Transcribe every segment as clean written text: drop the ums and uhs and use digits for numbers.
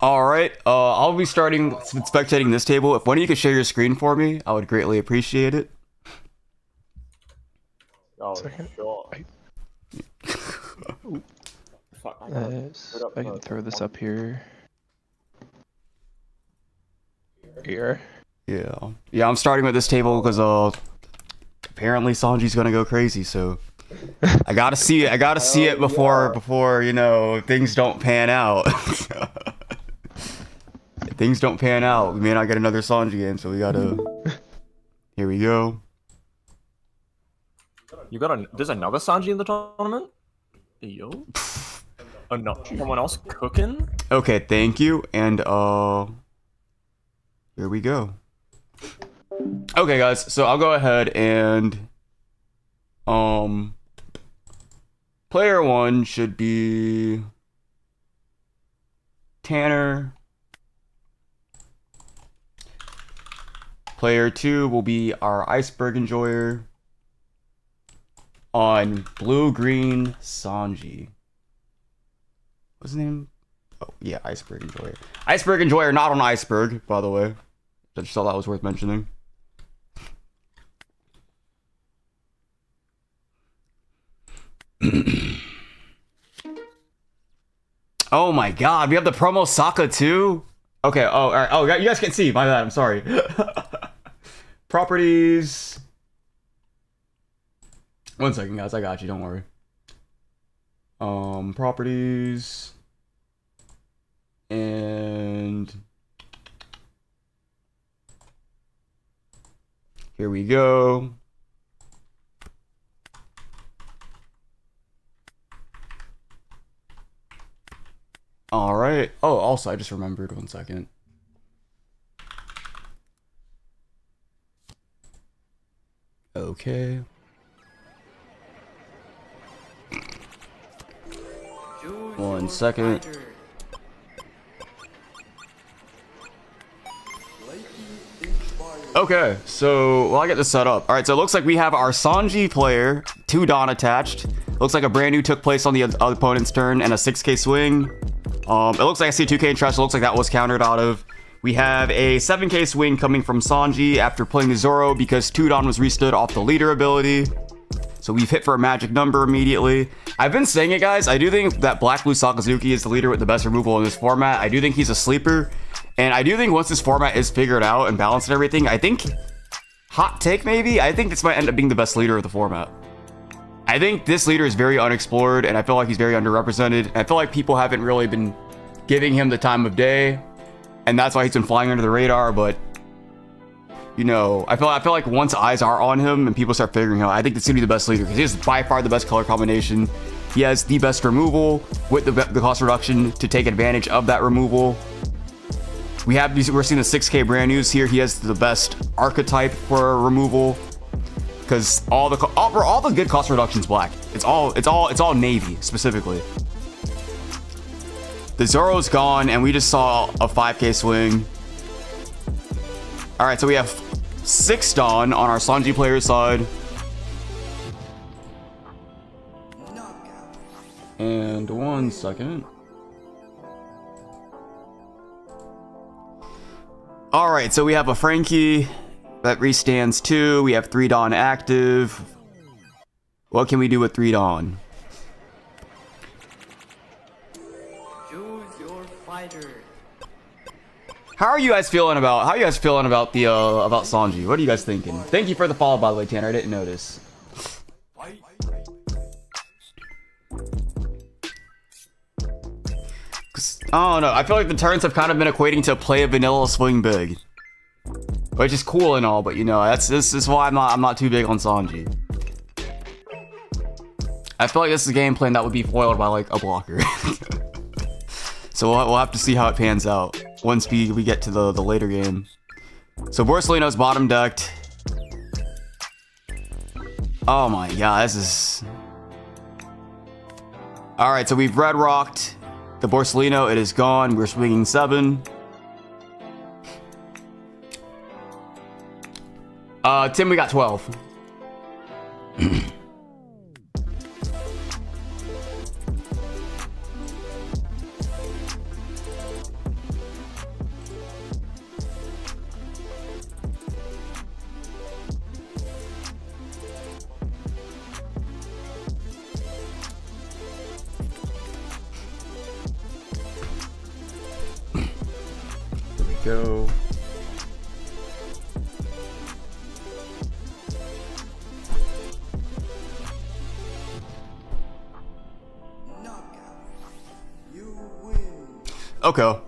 All right. I'll be starting spectating this table. If one of you could share your screen for me, I would greatly appreciate it. Oh, Second. sure. Fuck, I can throw this up here. Here. Yeah, I'm starting with this table because apparently Sanji's gonna go crazy, so I gotta see it. I gotta see it before you know things don't pan out. If things don't pan out, we may not get another Sanji game, so we gotta. Here we go. You got there's another Sanji in the tournament? Yo. Oh no, someone else cooking? Okay, thank you, and here we go. Okay, guys, so I'll go ahead and player 1 should be Tanner. Player 2 will be our Iceberg Enjoyer on blue-green Sanji. What's his name? Oh, yeah, Iceberg Enjoyer. Iceberg Enjoyer, not on Iceberg, by the way. I just thought that was worth mentioning. Oh my god, we have the promo Sokka too? Okay, oh, alright. Oh, you guys can see. My bad, I'm sorry. Properties. One second, guys. I got you. Don't worry. Properties. And here we go. All right. Oh, also, I just remembered. 1 second. Okay. One second. Okay, so well, I get this set up. All right, so it looks like we have our Sanji player, 2 Dawn attached. Looks like a brand new took place on the opponent's turn and a 6k swing. It looks like I see 2k in trash. It looks like that was countered out of. We have a 7k swing coming from Sanji after playing the Zoro because 2 Dawn was restood off the leader ability. So we've hit for a magic number immediately. I've been saying it, guys. I do think that Black Blue Sakazuki is the leader with the best removal in this format. I do think he's a sleeper. And I do think once this format is figured out and balanced and everything, I think, hot take maybe, I think this might end up being the best leader of the format. I think this leader is very unexplored, and I feel like he's very underrepresented. I feel like people haven't really been giving him the time of day, and that's why he's been flying under the radar. But you know, I feel like once eyes are on him and people start figuring him out, I think this is gonna be the best leader because he has by far the best color combination. He has the best removal with the cost reduction to take advantage of that removal. We're seeing the 6k brand news here. He has the best archetype for removal because all the good cost reductions black. It's all navy specifically. The Zoro's gone, and we just saw a 5k swing. All right, so we have 6 Dawn on our Sanji player side. And 1 second. All right, so we have a Frankie that restands 2. We have 3 Dawn active. What can we do with 3 Dawn? Choose your fighter. How are you guys feeling about the about Sanji? What are you guys thinking? Thank you for the follow, by the way, Tanner. I didn't notice. I don't know. I feel like the turns have kind of been equating to play a vanilla swing big, which is cool and all, but you know, this is why I'm not too big on Sanji. I feel like this is a game plan that would be foiled by like a blocker. So we'll have to see how it pans out once we get to the later game. So Borsalino's bottom decked. Oh my god, this is... Alright, so we've red rocked the Borsalino. It is gone. We're swinging 7. Tim, we got 12. go. Okay.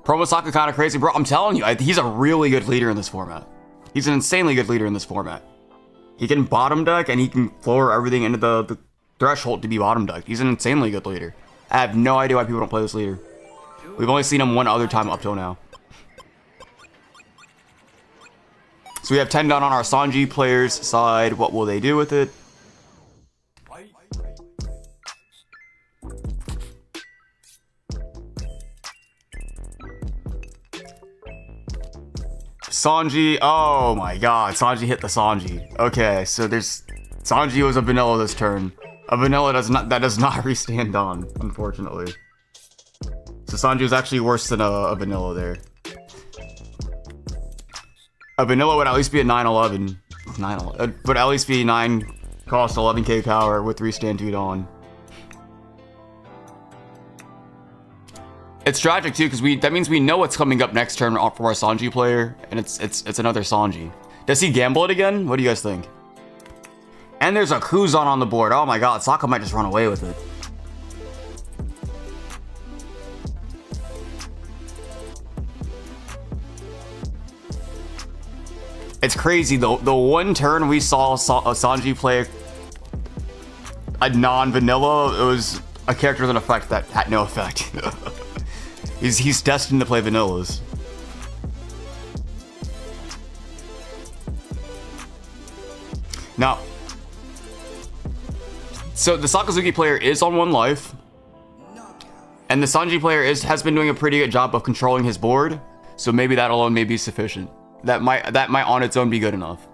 Promo Sokka kind of crazy, bro. I'm telling you, he's a really good leader in this format. He's an insanely good leader in this format. He can bottom deck and he can floor everything into the threshold to be bottom decked. He's an insanely good leader. I have no idea why people don't play this leader. We've only seen him one other time up till now. So we have 10 down on our Sanji players' side. What will they do with it? Sanji, oh my god, Sanji hit the Sanji. Okay, so Sanji was a vanilla this turn. A vanilla does not restand on, unfortunately. So Sanji was actually worse than a vanilla there. A vanilla would at least be a 9/11. 9/11 would at least be 9 cost 11k power with restand 2 on. It's tragic too, because that means we know what's coming up next turn for our Sanji player, and it's another Sanji. Does he gamble it again? What do you guys think? And there's a Kuzan on the board. Oh my god, Sokka might just run away with it. It's crazy though. The one turn we saw a Sanji play a non-vanilla, it was a character with an effect that had no effect. He's destined to play vanillas. Now, so the Sakazuki player is on 1 life, and the Sanji player has been doing a pretty good job of controlling his board. So maybe that alone may be sufficient. That might on its own be good enough.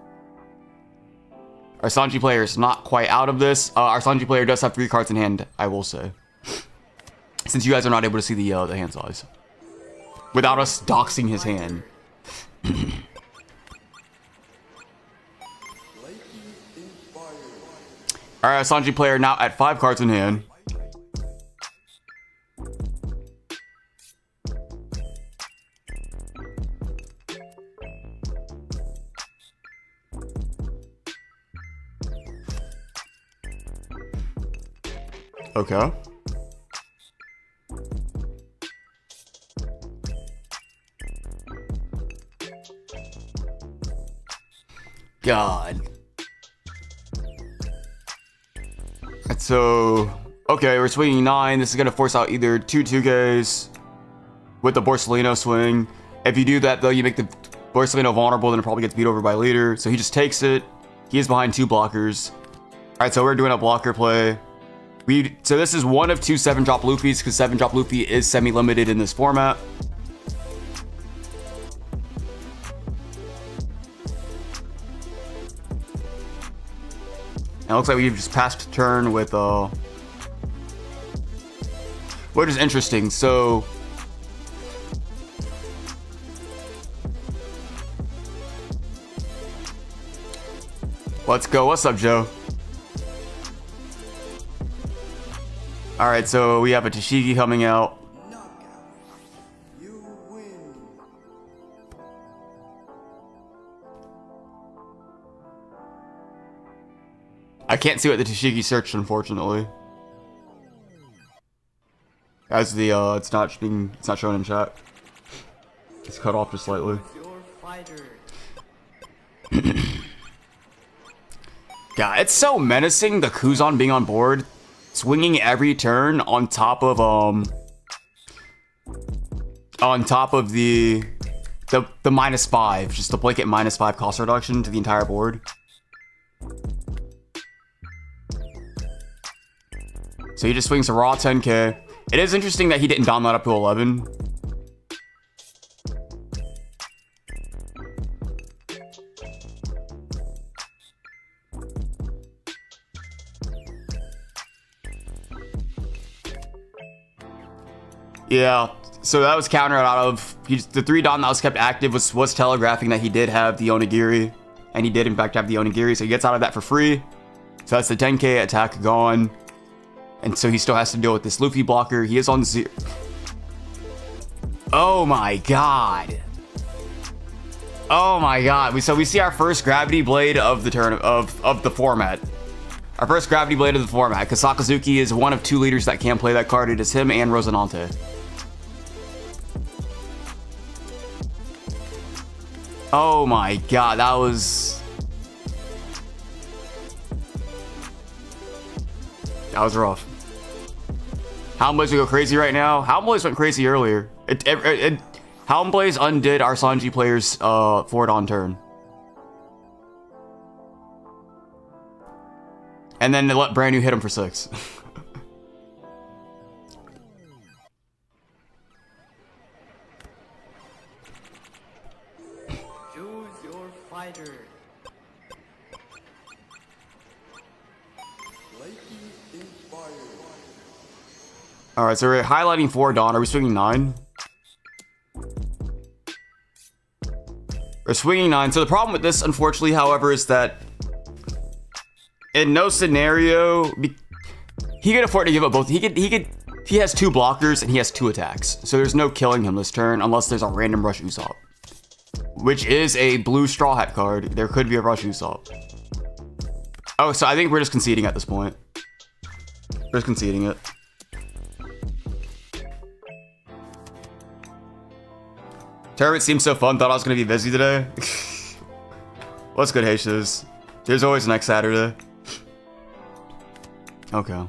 Our Sanji player is not quite out of this. Our Sanji player does have 3 cards in hand, I will say. Since you guys are not able to see the hand size. Without us doxing his hand. Alright, Sanji player now at 5 cards in hand. Okay. God. So, okay, we're swinging 9. This is going to force out either 2 2Ks with the Borsalino swing. If you do that, though, you make the Borsalino vulnerable, then it probably gets beat over by leader. So he just takes it. He is behind 2 blockers. Alright, so we're doing a blocker play. So this is one of 2 7-drop Luffys, because 7-drop Luffy is semi-limited in this format. And it looks like we've just passed turn with which is interesting. So let's go. What's up, Joe? Alright, so we have a TCG coming out. I can't see what the TCG searched, unfortunately. As the it's not shown in chat. It's cut off just slightly. God, it's so menacing, the Kuzan being on board, swinging every turn on top of the -5, just the blanket -5 cost reduction to the entire board. So he just swings a raw 10k. It is interesting that he didn't down that up to 11. Yeah, so that was countered out of the 3 Don that was kept active was telegraphing that he did have the Onigiri, and he did in fact have the Onigiri, so he gets out of that for free. So that's the 10k attack gone. And so he still has to deal with this Luffy blocker. He is on 0. Oh my god. Oh my god. So we see our first gravity blade of the turn of the format. Our first gravity blade of the format, because Sakazuki is one of 2 leaders that can play that card. It is him and Rosinate. Oh my god, that was rough. Helm Blaze will go crazy right now. Helm Blaze went crazy earlier. Helm Blaze undid our Sanji player's forward on turn. And then they let brand new hit him for 6. Choose your fighter. Lightning inspired. Alright, so we're highlighting 4 Dawn. Are we swinging 9? We're swinging 9. So the problem with this, unfortunately, however, is that in no scenario, he can afford to give up both. He has 2 blockers and he has 2 attacks. So there's no killing him this turn unless there's a random Rush Usopp, which is a blue Straw Hat card. There could be a Rush Usopp. Oh, so I think we're just conceding at this point. We're just conceding it. Tournament seems so fun. Thought I was going to be busy today. What's good, H's? There's always next Saturday. Okay.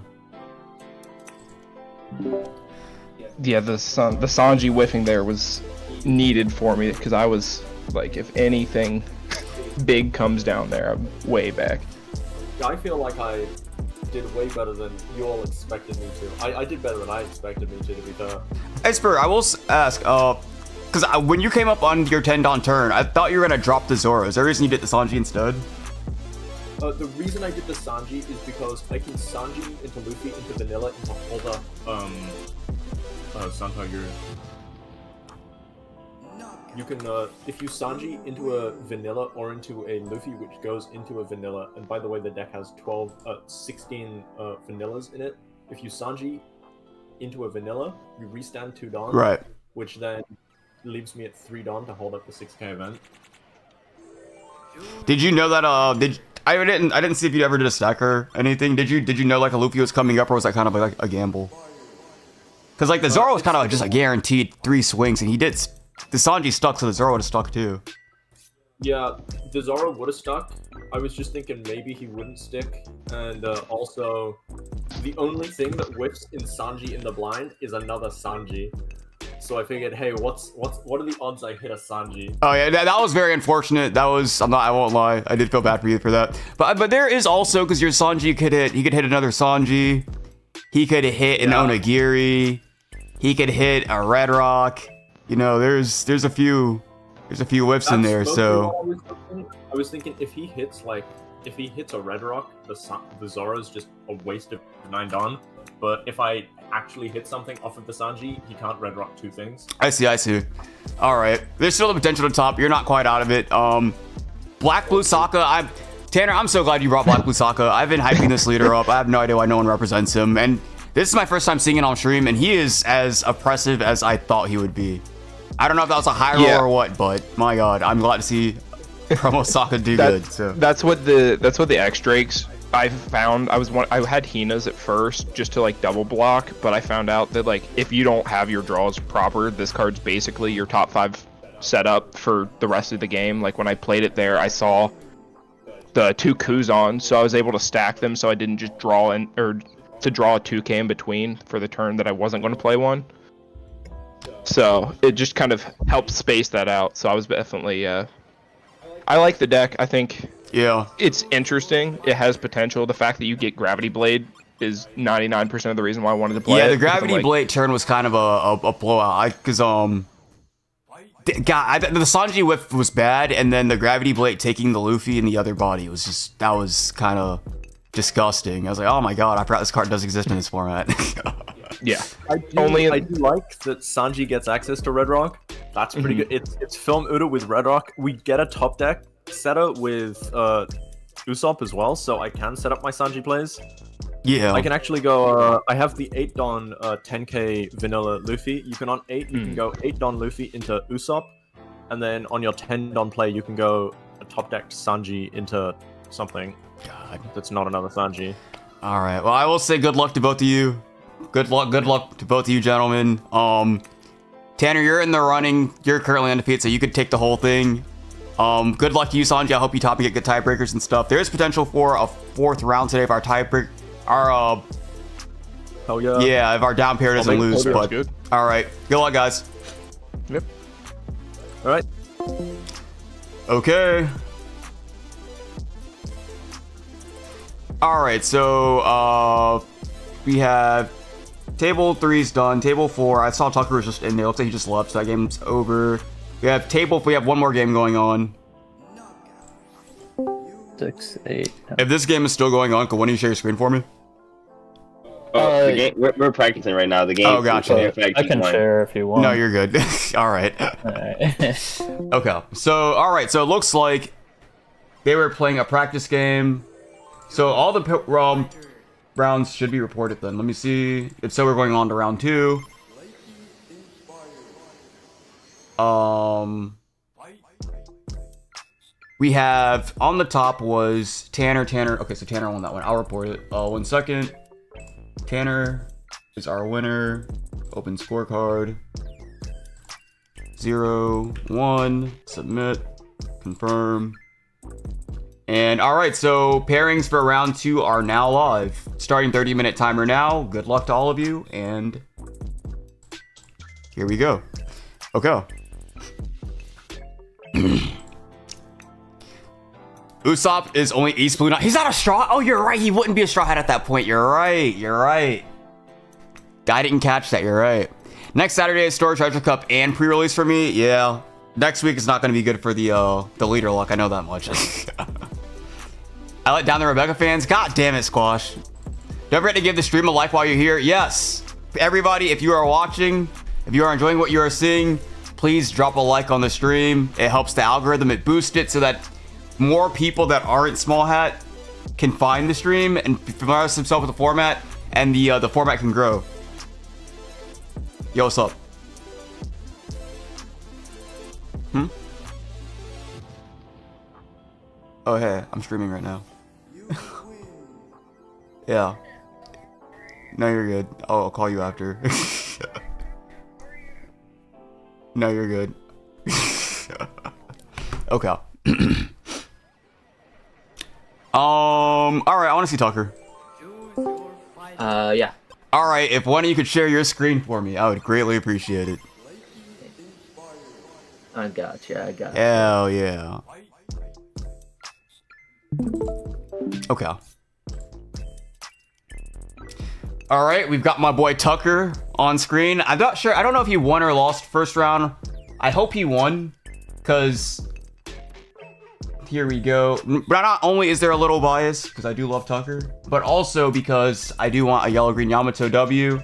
Yeah, the Sanji whiffing there was needed for me because I was like, if anything big comes down there, I'm way back. I feel like I did way better than you all expected me to. I did better than I expected me to be fair. Hey, Spur, I will ask, because when you came up on your 10 Dawn turn, I thought you were going to drop the Zoro. Is there a reason you did the Sanji instead? The reason I did the Sanji is because I can Sanji into Luffy, into Vanilla, into Holda, Sanhaguru. You can, if you Sanji into a Vanilla or into a Luffy, which goes into a Vanilla, and by the way, the deck has 16 Vanillas in it. If you Sanji into a Vanilla, you restand 2 Dawn, Right. which then leaves me at 3 Dawn to hold up the 6k event. Did you know that, I didn't see if you ever did a stack or anything. Did you know like a Luffy was coming up, or was that kind of like a gamble? Because like the Zoro was kind of just a guaranteed 3 swings, and he did. The Sanji stuck, so the Zoro would have stuck too. Yeah, the Zoro would have stuck. I was just thinking maybe he wouldn't stick, and also the only thing that whiffs in Sanji in the blind is another Sanji. So I figured, hey, what are the odds I hit a Sanji? Oh yeah, that was very unfortunate. That was, I won't lie, I did feel bad for you for that. But there is also, because your Sanji he could hit another Sanji, he could hit an Onigiri, he could hit a Red Rock. You know, there's a few whiffs in there. So I was thinking if he hits a Red Rock, the Zoro's just a waste of 9 Dawn. But if I actually hit something off of the Sanji, he can't Red Rock 2 things. I see. All right, there's still the potential to top. You're not quite out of it. Black Blue Sokka. Tanner, I'm so glad you brought Black Blue Sokka. I've been hyping this leader up. I have no idea why no one represents him, and this is my first time seeing it on stream, and he is as oppressive as I thought he would be. I don't know if that was a high roll or what, but my god, I'm glad to see promo Sokka do good. So that's what the X Drakes I found. I had Hina's at first just to like double block, but I found out that like if you don't have your draws proper, this card's basically your top 5 setup for the rest of the game. Like when I played it there, I saw the 2 Kuzan, so I was able to stack them, so I didn't just draw a 2k in between for the turn that I wasn't going to play one. So it just kind of helped space that out. So I was definitely I like the deck. I think it's interesting. It has potential. The fact that you get Gravity Blade is 99% of the reason why I wanted to play it. Yeah, the Gravity Blade turn was kind of a blowout. Because the Sanji whiff was bad, and then the Gravity Blade taking the Luffy in the other body that was kind of disgusting. I was like, oh my god, I forgot this card does exist in this format. Yeah, I do like that Sanji gets access to Red Rock. That's pretty good. It's Film Uda with Red Rock. We get a top deck setup with Usopp as well, so I can set up my Sanji plays. Yeah. I can actually go. I have the 8 Don 10k vanilla Luffy. You can on 8, you can go 8 Don Luffy into Usopp, and then on your 10 Don play, you can go a top decked Sanji into something. God. That's not another Sanji. All right. Well, I will say good luck to both of you. Good luck to both of you, gentlemen. Tanner, you're in the running. You're currently undefeated, so you could take the whole thing. Good luck to you, Sanji. I hope you top and get good tiebreakers and stuff. There is potential for a 4th round today if our tiebreaker, Hell yeah. yeah, if our down pair doesn't lose. But good. all right, good luck, guys. Yep. All right. Okay. All right, so we have table 3's done. Table 4, I saw Tucker was just in there. Looks like he just left, so that game's over. We have one more game going on. 6, 8. If this game is still going on, could one of you share your screen for me? The game, we're practicing right now. The game. Oh, gotcha. I can share if you want. No, you're good. All right. Alright. Okay. So, all right. So it looks like they were playing a practice game. So all the rounds should be reported then. Let me see. If so, we're going on to round 2. We have on the top was Tanner. Okay, so Tanner won that one. I'll report it. 1 second. Tanner is our winner. Open scorecard. 0, 1. Submit. Confirm. And all right, so pairings for round 2 are now live. Starting 30-minute timer now. Good luck to all of you, and here we go. Okay. Usopp is only East Blue. He's not a straw. Oh, you're right. He wouldn't be a straw hat at that point. You're right. I didn't catch that. You're right. Next Saturday is Store Treasure Cup and pre-release for me. Yeah. Next week is not going to be good for the leader luck. I know that much. I let down the Rebecca fans. God damn it, Squash. Don't forget to give the stream a like while you're here. Yes. Everybody, if you are watching, if you are enjoying what you are seeing, please drop a like on the stream. It helps the algorithm. It boosts it so that more people that aren't Small Hat can find the stream and familiarize themselves with the format, and the format can grow. Yo, what's up? Oh, hey, I'm streaming right now. Yeah. No, you're good. I'll call you after. No, you're good. Okay. All right, I want to see Tucker. Yeah. All right, if one of you could share your screen for me, I would greatly appreciate it. I got you. Hell yeah. Okay. All right, we've got my boy Tucker on screen. I'm not sure. I don't know if he won or lost first round. I hope he won, because here we go. But not only is there a little bias, because I do love Tucker, but also because I do want a yellow-green Yamato W.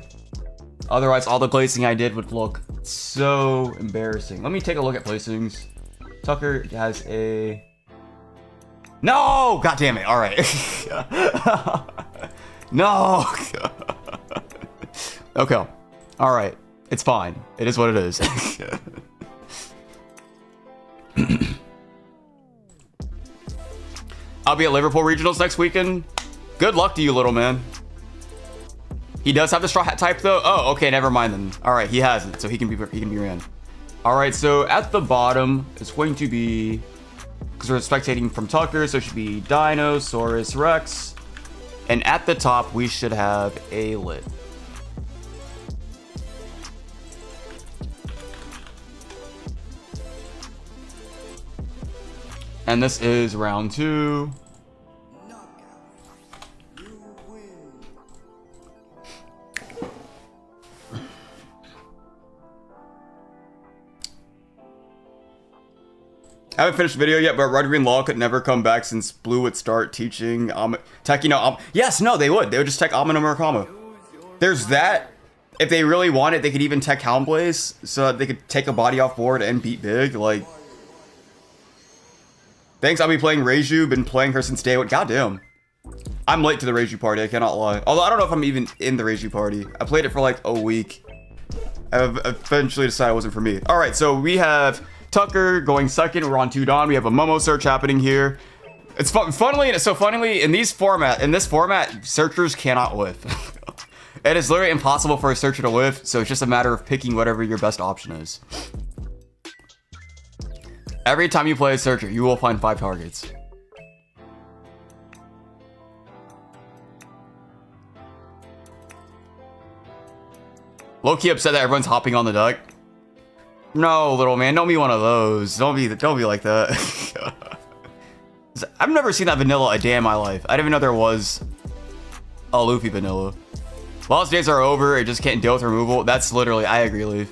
Otherwise, all the placing I did would look so embarrassing. Let me take a look at placings. Tucker has a... No! God damn it. All right. No! Okay. All right. It's fine. It is what it is. I'll be at Liverpool Regionals next weekend. Good luck to you, little man. He does have the straw hat type though. Oh, okay, never mind then. All right, he has it, so he can be ran. All right, so at the bottom it's going to be, because we're spectating from Tucker, so it should be Dinosaurus Rex, and at the top we should have a lit. And this is round 2. I haven't finished the video yet, but Red Green Law could never come back since Blue would start teaching yes, no, they would. They would just tech Amino Murakama. There's that. If they really wanted, they could even tech Houndblaze so that they could take a body off board and beat big. Like, thanks, I'll be playing Reiju. Been playing her since day one. Goddamn. I'm late to the Reiju party, I cannot lie. Although I don't know if I'm even in the Reiju party. I played it for like a week. I've eventually decided it wasn't for me. All right, so we have Tucker going second. We're on 2 Dawn. We have a Momo search happening here. It's funnily in this format, searchers cannot whiff. It is literally impossible for a searcher to whiff, so it's just a matter of picking whatever your best option is. Every time you play a searcher, you will find 5 targets. Low-key upset that everyone's hopping on the deck. No, little man, don't be one of those. Don't be like that. I've never seen that vanilla a day in my life. I didn't even know there was a Luffy vanilla. Lost days are over. It just can't deal with removal. That's literally. I agree, Leaf.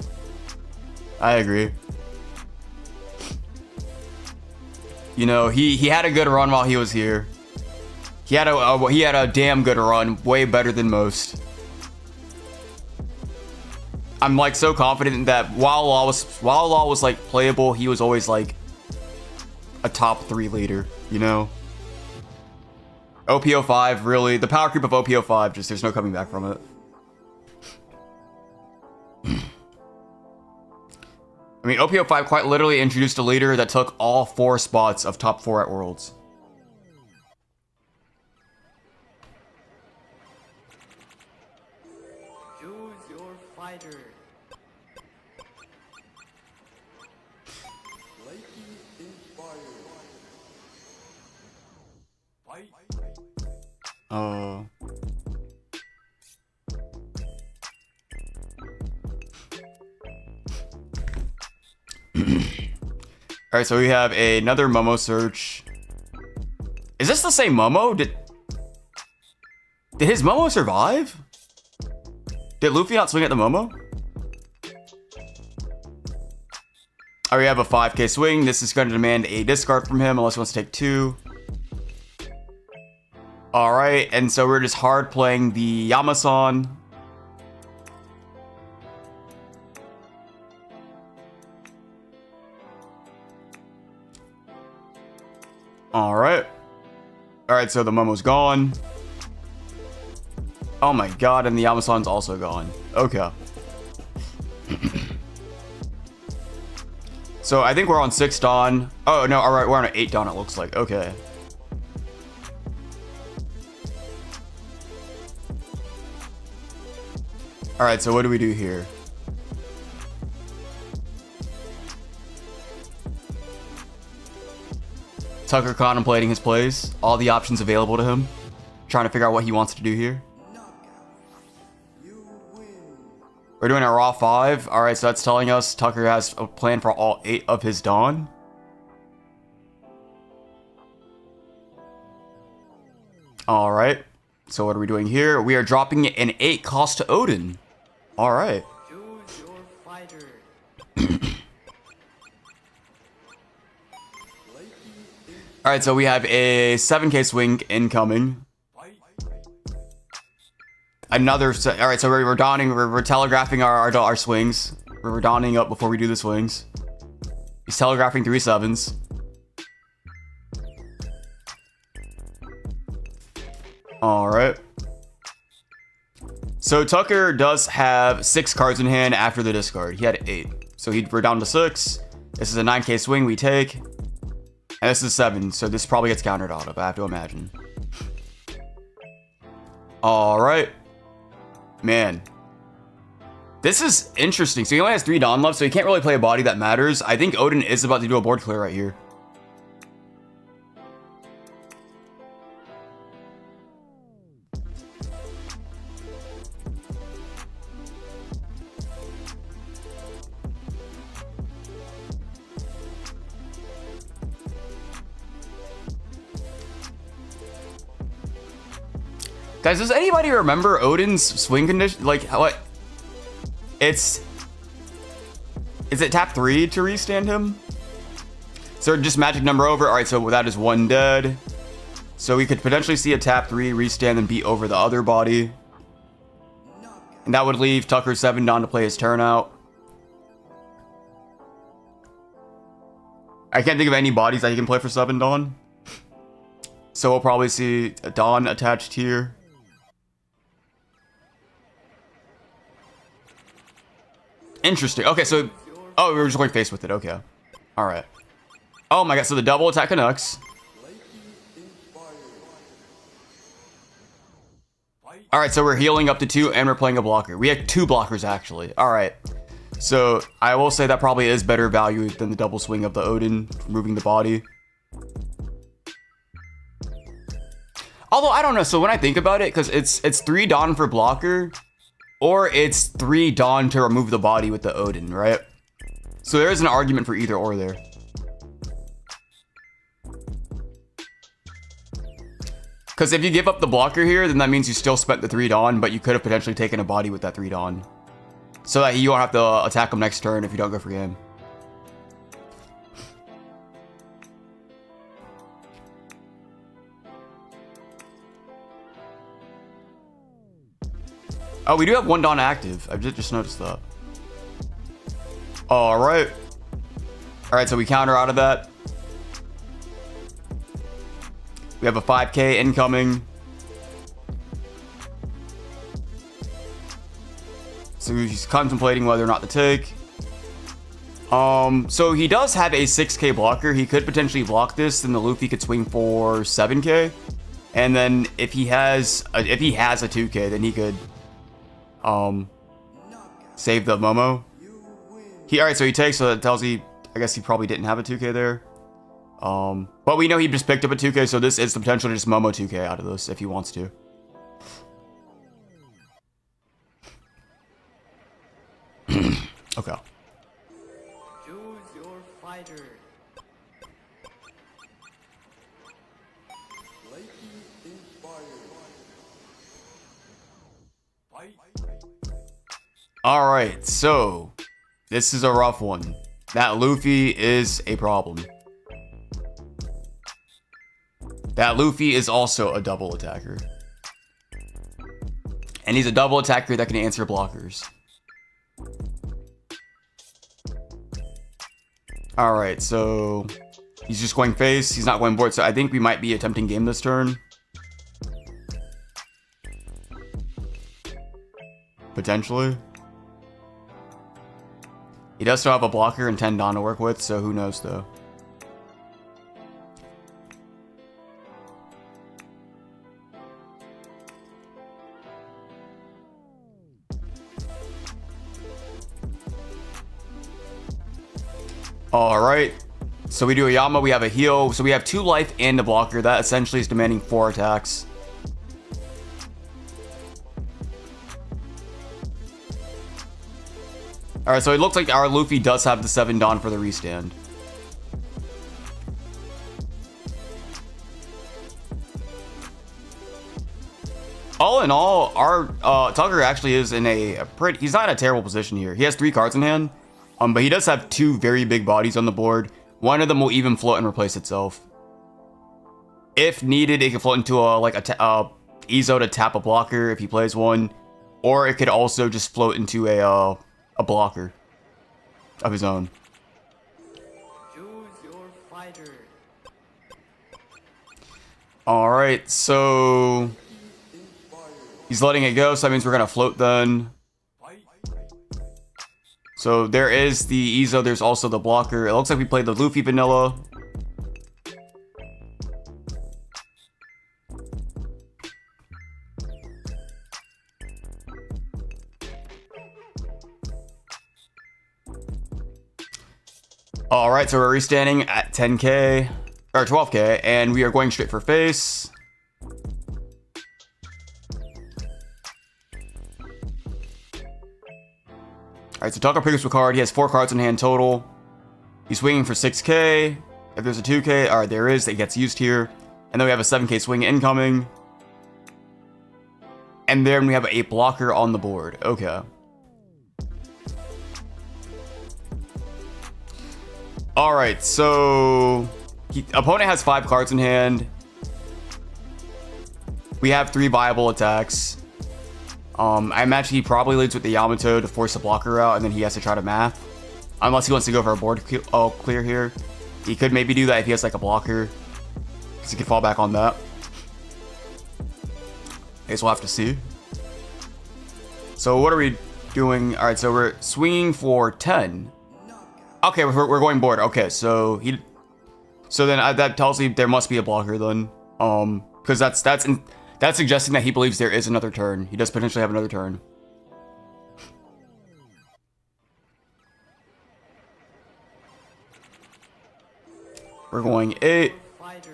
I agree. You know, he had a good run while he was here. He had a damn good run, way better than most. I'm like so confident that while Law was like playable, he was always like a top 3 leader, you know? OP05 really, the power creep of OP05, just there's no coming back from it. I mean, OP05 quite literally introduced a leader that took all 4 spots of top 4 at Worlds. Choose your fighter. Lightning in fire. Fight. Alright, so we have another Momo search. Is this the same Momo? Did his Momo survive? Did Luffy not swing at the Momo? Oh, we have a 5k swing. This is going to demand a discard from him unless he wants to take 2. Alright, and so we're just hard playing the Yamasan. Alright. Alright, so the Momo's gone. Oh my god, and the Yamasan's also gone. Okay. So I think we're on 6 Dawn. Oh no, alright, we're on an 8 Dawn, it looks like. Okay. Alright, so what do we do here? Tucker contemplating his plays, all the options available to him, trying to figure out what he wants to do here. We're doing a Raw 5. Alright, so that's telling us Tucker has a plan for all 8 of his Dawn. Alright, so what are we doing here? We are dropping an 8 cost to Odin. Alright. Choose your fighter. Alright, so we have a 7k swing incoming. Another, alright, so we're donning, we're telegraphing our swings. We're donning up before we do the swings. He's telegraphing 3 7s. Alright. So Tucker does have 6 cards in hand after the discard. He had 8. So we're down to 6. This is a 9k swing we take. And this is 7, so this probably gets countered out of, I have to imagine. Alright. Man. This is interesting. So he only has 3 Dawn left, so he can't really play a body that matters. I think Odin is about to do a board clear right here. Guys, does anybody remember Odin's swing condition? Like, what? Is it tap 3 to restand him? So just magic number over. Alright, so that is 1 dead. So we could potentially see a tap 3, restand, and beat over the other body. And that would leave Tucker 7 Dawn to play his turn out. I can't think of any bodies that he can play for 7 Dawn. So we'll probably see a Dawn attached here. Interesting. Okay, so... Oh, we were just going face with it. Okay. Alright. Oh my god, so the double attack connects. Alright, so we're healing up to 2 and we're playing a blocker. We have 2 blockers, actually. Alright. So, I will say that probably is better value than the double swing of the Odin, removing the body. Although, I don't know. So when I think about it, because it's 3 Dawn for blocker, or it's 3 Dawn to remove the body with the Odin, right? So there is an argument for either or there. Because if you give up the blocker here, then that means you still spent the 3 Dawn, but you could have potentially taken a body with that 3 Dawn. So that you won't have to attack him next turn if you don't go for him. Oh, we do have 1 Dawn active. I just noticed that. Alright. Alright, so we counter out of that. We have a 5k incoming. So he's contemplating whether or not to take. So he does have a 6k blocker. He could potentially block this, then the Luffy could swing for 7k. And then if he has a 2k, then he could save the Momo. Alright, so he takes, so that tells he, I guess he probably didn't have a 2k there. But we know he just picked up a 2k, so this is the potential to just Momo 2k out of this if he wants to. Okay. Choose your fighter. Lightning inspired. Fight. Alright, so this is a rough one. That Luffy is a problem. That Luffy is also a double attacker. And he's a double attacker that can answer blockers. Alright, so he's just going face. He's not going board, so I think we might be attempting game this turn. Potentially. He does still have a blocker and 10 Dawn to work with, so who knows though. Alright, so we do a Yama, we have a heal, so we have 2 life and a blocker. That essentially is demanding 4 attacks. Alright, so it looks like our Luffy does have the 7 Dawn for the restand. All in all, our Tucker actually is in a pretty... He's not in a terrible position here. He has 3 cards in hand. But he does have 2 very big bodies on the board. One of them will even float and replace itself. If needed, it can float into a Izo to tap a blocker if he plays one, or it could also just float into a blocker of his own. Choose your fighter. All right, so he's letting it go, so that means we're gonna float then. So there is the Izo, there's also the blocker. It looks like we played the Luffy vanilla. Alright, so we're restanding at 10k, or 12k, and we are going straight for face. Alright, so Tucker picks up a card. He has 4 cards in hand total. He's swinging for 6k. If there's a 2k, alright, there is. It gets used here. And then we have a 7k swing incoming. And then we have a blocker on the board. Okay. Alright, so... opponent has 5 cards in hand. We have 3 viable attacks. I imagine he probably leads with the Yamato to force a blocker out, and then he has to try to math. Unless he wants to go for a board clear here. He could maybe do that if he has like a blocker, because he could fall back on that. I guess we'll have to see. So what are we doing? All right, so we're swinging for 10. Okay, we're going board. Okay, so then that tells me there must be a blocker then. Because that's suggesting that he believes there is another turn. He does potentially have another turn. We're going 8. Fighter.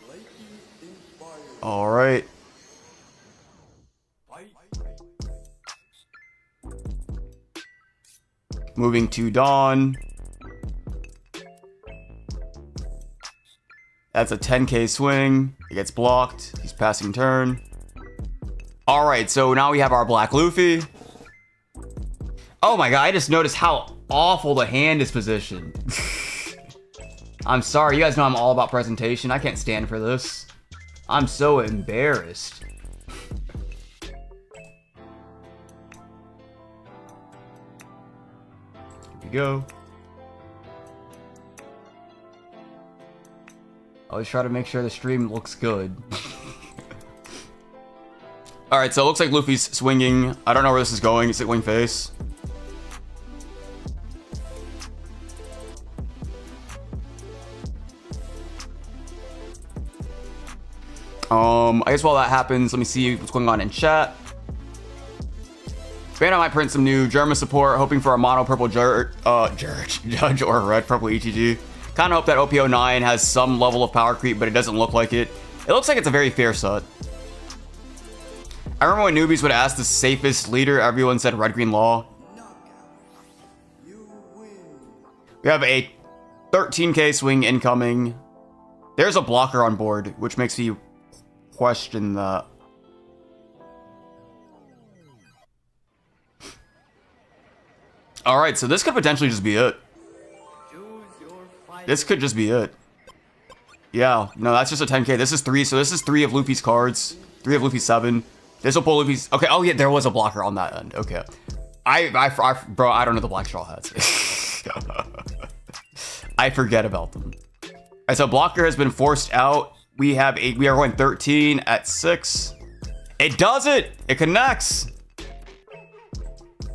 Lightning inspired. All right. Fight. Moving to Dawn. That's a 10k swing. It gets blocked. He's passing turn. All right, so now we have our Black Luffy. Oh my god, I just noticed how awful the hand is positioned. I'm sorry, you guys know I'm all about presentation. I can't stand for this. I'm so embarrassed. Here we go. Always try to make sure the stream looks good. Alright, so it looks like Luffy's swinging. I don't know where this is going. Is it wing face? I guess while that happens, let me see what's going on in chat. Bandai might print some new German support, hoping for a mono purple judge or a red purple ETG. Kind of hope that OP09 has some level of power creep, but it doesn't look like it. It looks like it's a very fair set. I remember when newbies would ask the safest leader, everyone said Red Green Law. We have a 13k swing incoming. There's a blocker on board, which makes me question that. All right, so this could potentially just be it. Choose your fighter. This could just be it. Yeah, no, that's just a 10k. This is 3, so this is 3 of Luffy's cards. 3 of Luffy's 7. This will pull Luffy's... Okay, oh yeah, there was a blocker on that end. Okay. Bro, I don't know the black straw hats. I forget about them. Alright, so blocker has been forced out. We are going 13 at 6. It does it! It connects!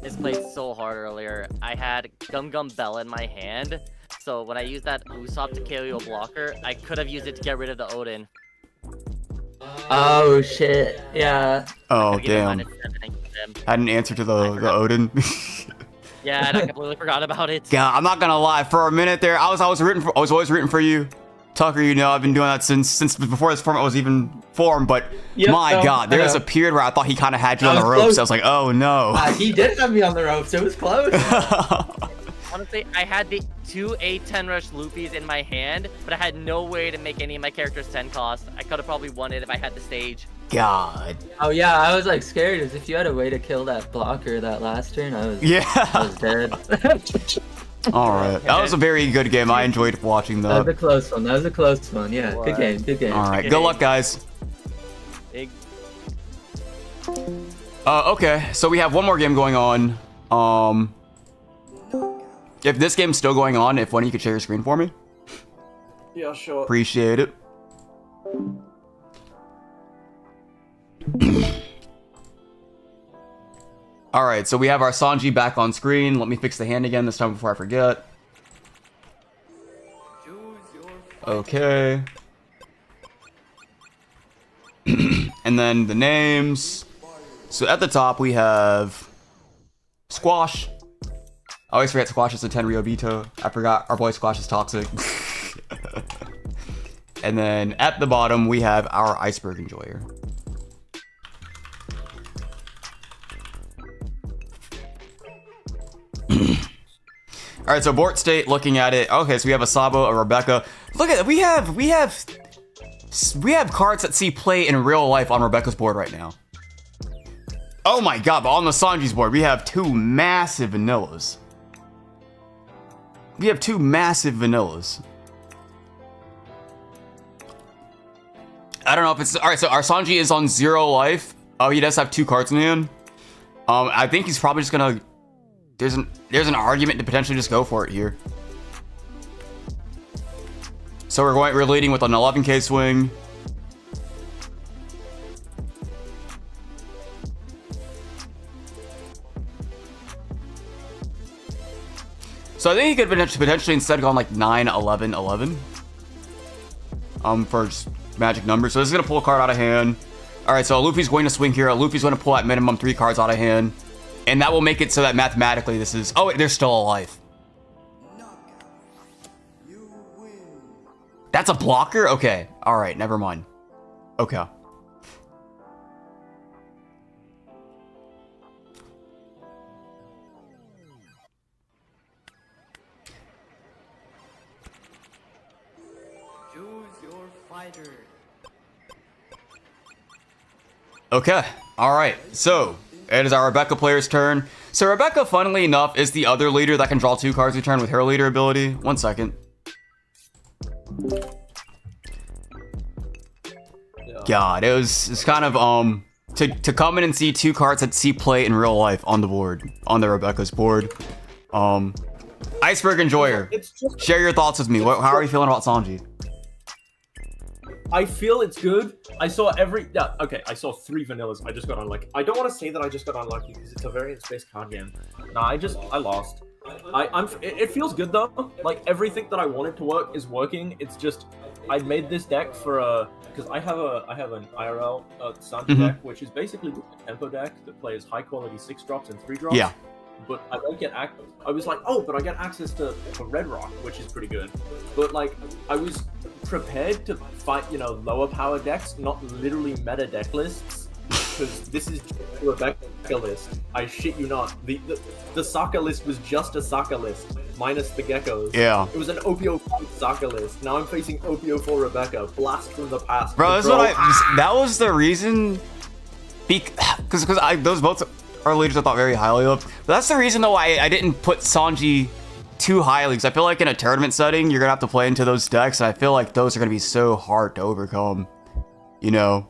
This played so hard earlier. I had Gum Gum Bell in my hand, so when I used that Usopp to KO blocker, I could have used it to get rid of the Odin. Oh shit! Yeah. Oh Give him damn. -7 and keep him. Had an answer to the Odin. Yeah, and I completely forgot about it. God, I'm not gonna lie. For a minute there, I was always rooting for you, Tucker. You know, I've been doing that since before this format was even formed. But Yep, my no, God, there I was know. a period where I thought he kind of had you on I the was ropes. close. I was like, oh no. He did have me on the ropes. It was close. Honestly, I had the 2 A10 rush Luffys in my hand, but I had no way to make any of my characters 10 cost. I could have probably won it if I had the stage. God. Oh yeah, I was like scared. As if you had a way to kill that blocker that last turn, I was Yeah. dead. All right. That was a very good game. I enjoyed watching That was that. a close one. That was a close one. Yeah, good game. Good game. All right. Good luck, guys. Big. Okay. So we have one more game going on. If this game's still going on, if one of you could share your screen for me, Yeah, sure. appreciate it. All right, so we have our Sanji back on screen. Let me fix the hand again this time before I forget. Choose your Okay. And then the names. So at the top we have Squash. I always forget Squash is a Tenryo Vito. I forgot our boy Squash is toxic. And then at the bottom we have our Iceberg Enjoyer. All right, so Bort State, looking at it. Okay, so we have a Sabo, a Rebecca. Look at we have cards that see play in real life on Rebecca's board right now. Oh my god, but on the Sanji's board, we have 2 massive vanillas. We have 2 massive vanillas. I don't know if it's... Alright, so our Sanji is on 0 life. Oh, he does have 2 cards in hand. I think he's probably just gonna... There's an argument to potentially just go for it here. So we're leading with an 11k swing. So I think he could potentially instead gone like 9, 11, 11. For just magic numbers. So this is gonna pull a card out of hand. All right, so Luffy's going to swing here. Luffy's going to pull at minimum 3 cards out of hand, and that will make it so that mathematically this is. Oh, wait, they're still alive. That's a blocker? Okay. All right, never mind. Okay. Choose your fighter. Okay. All right. So it is our Rebecca player's turn. So Rebecca, funnily enough, is the other leader that can draw 2 cards a turn with her leader ability. 1 second. God, it's kind of to come in and see 2 cards that see play in real life on the board, on the Rebecca's board. Iceberg Enjoyer, share your thoughts with me. How are you feeling about Sanji? I feel it's good. I saw I saw 3 vanillas. I just got unlucky. I don't want to say that I just got unlucky because it's a variant-based card game. No, I lost. It feels good though. Like everything that I wanted to work is working. It's just I made this deck for because I have an IRL Sanji deck, which is basically a tempo deck that plays high quality 6 drops and 3 drops. Yeah. But I don't get access. I was like, oh, but I get access to Red Rock, which is pretty good. But like, I was prepared to fight, lower power decks, not literally meta deck lists, because this is just a Rebecca list. I shit you not. The Sokka list was just a Sokka list, minus the geckos. Yeah. It was an OPO 5 Sokka list. Now I'm facing OPO 4 Rebecca. Blast from the past. Bro, that's that was the reason. Because those both are leaders I thought very highly of. But that's the reason though I didn't put Sanji too highly, because I feel like in a tournament setting you're gonna have to play into those decks, and I feel like those are gonna be so hard to overcome. Yeah,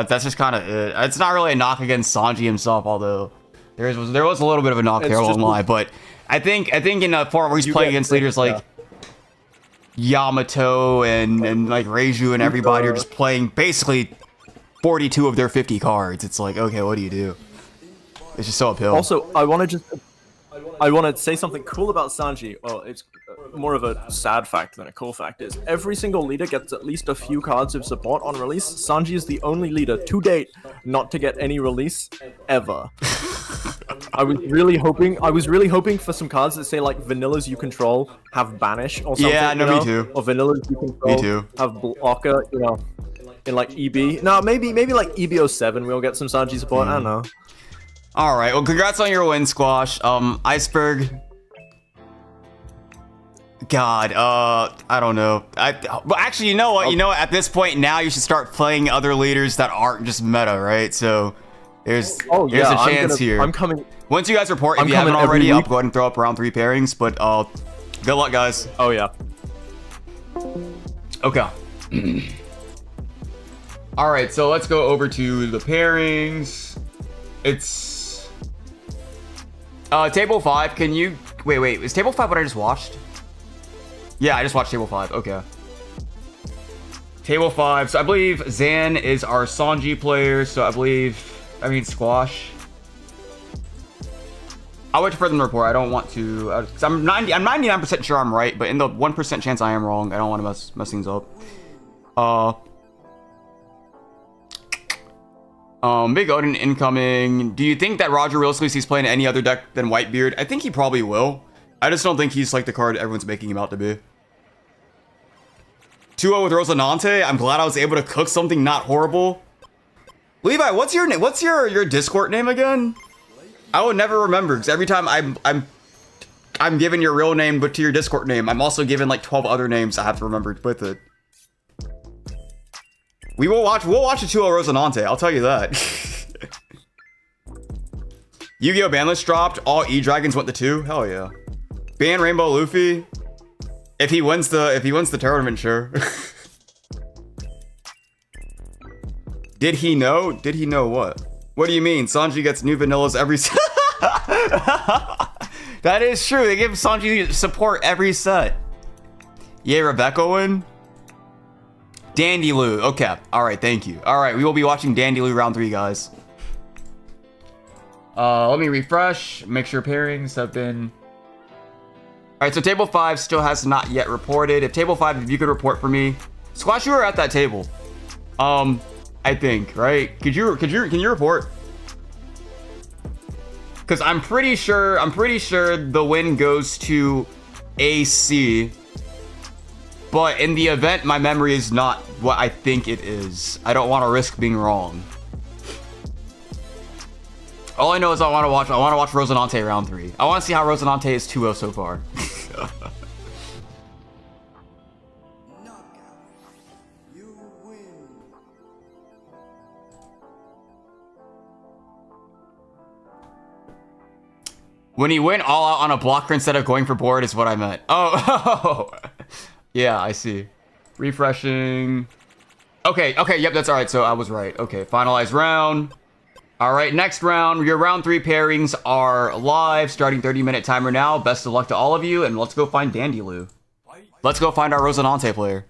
that's just kind of it. It's not really a knock against Sanji himself, although there was a little bit of a knock there, I won't lie. But I think in a form where he's playing against leaders like Yamato and like Reiju and everybody are just playing basically 42 of their 50 cards. It's like, okay, what do you do? It's just so uphill. Also, I want to say something cool about Sanji. Well, it's more of a sad fact than a cool fact. Is every single leader gets at least a few cards of support on release. Sanji is the only leader to date not to get any release ever. I was really hoping for some cards that say like vanillas you control have banish or something. Yeah, no, me too. Or vanillas you control Me too. have blocker, in like EB. No, maybe like EB07 we'll get some Sanji support. I don't know. All right. Well, congrats on your win, Squash. Iceberg. God, I don't know. But actually, you know what? At this point now, you should start playing other leaders that aren't just meta, right? So there's a chance here. I'm coming. Once you guys report, if you haven't already, I'll go ahead and throw up around 3 pairings. But good luck, guys. Oh yeah. Okay. All right, so let's go over to the pairings. It's table 5. Can you wait? Is table 5 what I just watched? Yeah, I just watched table 5. Okay. Table 5. So I believe Zan is our Sanji player. So I mean Squash. I'll wait for them to report. I don't want to. Cause I'm 99% sure I'm right, but in the 1% chance I am wrong, I don't want to mess things up. Big Odin incoming. Do you think that Roger realistically sees playing any other deck than Whitebeard? I think he probably will. I just don't think he's like the card everyone's making him out to be. 2-0 with Rosinate. I'm glad I was able to cook something not horrible. Levi, what's your name? What's your Discord name again? I would never remember, because every time I'm given your real name, but to your Discord name, I'm also given like 12 other names I have to remember with it. We'll watch a 2-0 Rosinante, I'll tell you that. Yu-Gi-Oh! Banlist dropped. All E-Dragons went to 2. Hell yeah. Ban Rainbow Luffy. If he wins the tournament, sure. Did he know? Did he know what? What do you mean? Sanji gets new vanillas every set. That is true. They give Sanji support every set. Yay, Rebecca win. Dandy Lou. Okay. All right. Thank you. All right. We will be watching Dandy Lou round 3, guys. Let me refresh. Make sure pairings have been. All right. So table 5 still has not yet reported. If table 5, if you could report for me, Squash, you were at that table. I think, right? Can you report? Because I'm pretty sure the win goes to AC. But in the event, my memory is not what I think it is. I don't want to risk being wrong. All I know is I want to watch Rosinante round 3. I want to see how Rosinante is 2-0 so far. You win. When he went all out on a blocker instead of going for board is what I meant. Oh, yeah, I see. Refreshing. Okay, yep, that's all right. So I was right. Okay, finalized round. All right, next round. Your round 3 pairings are live, starting 30-minute timer now. Best of luck to all of you, and let's go find Dandy Lou. Let's go find our Rosinante player.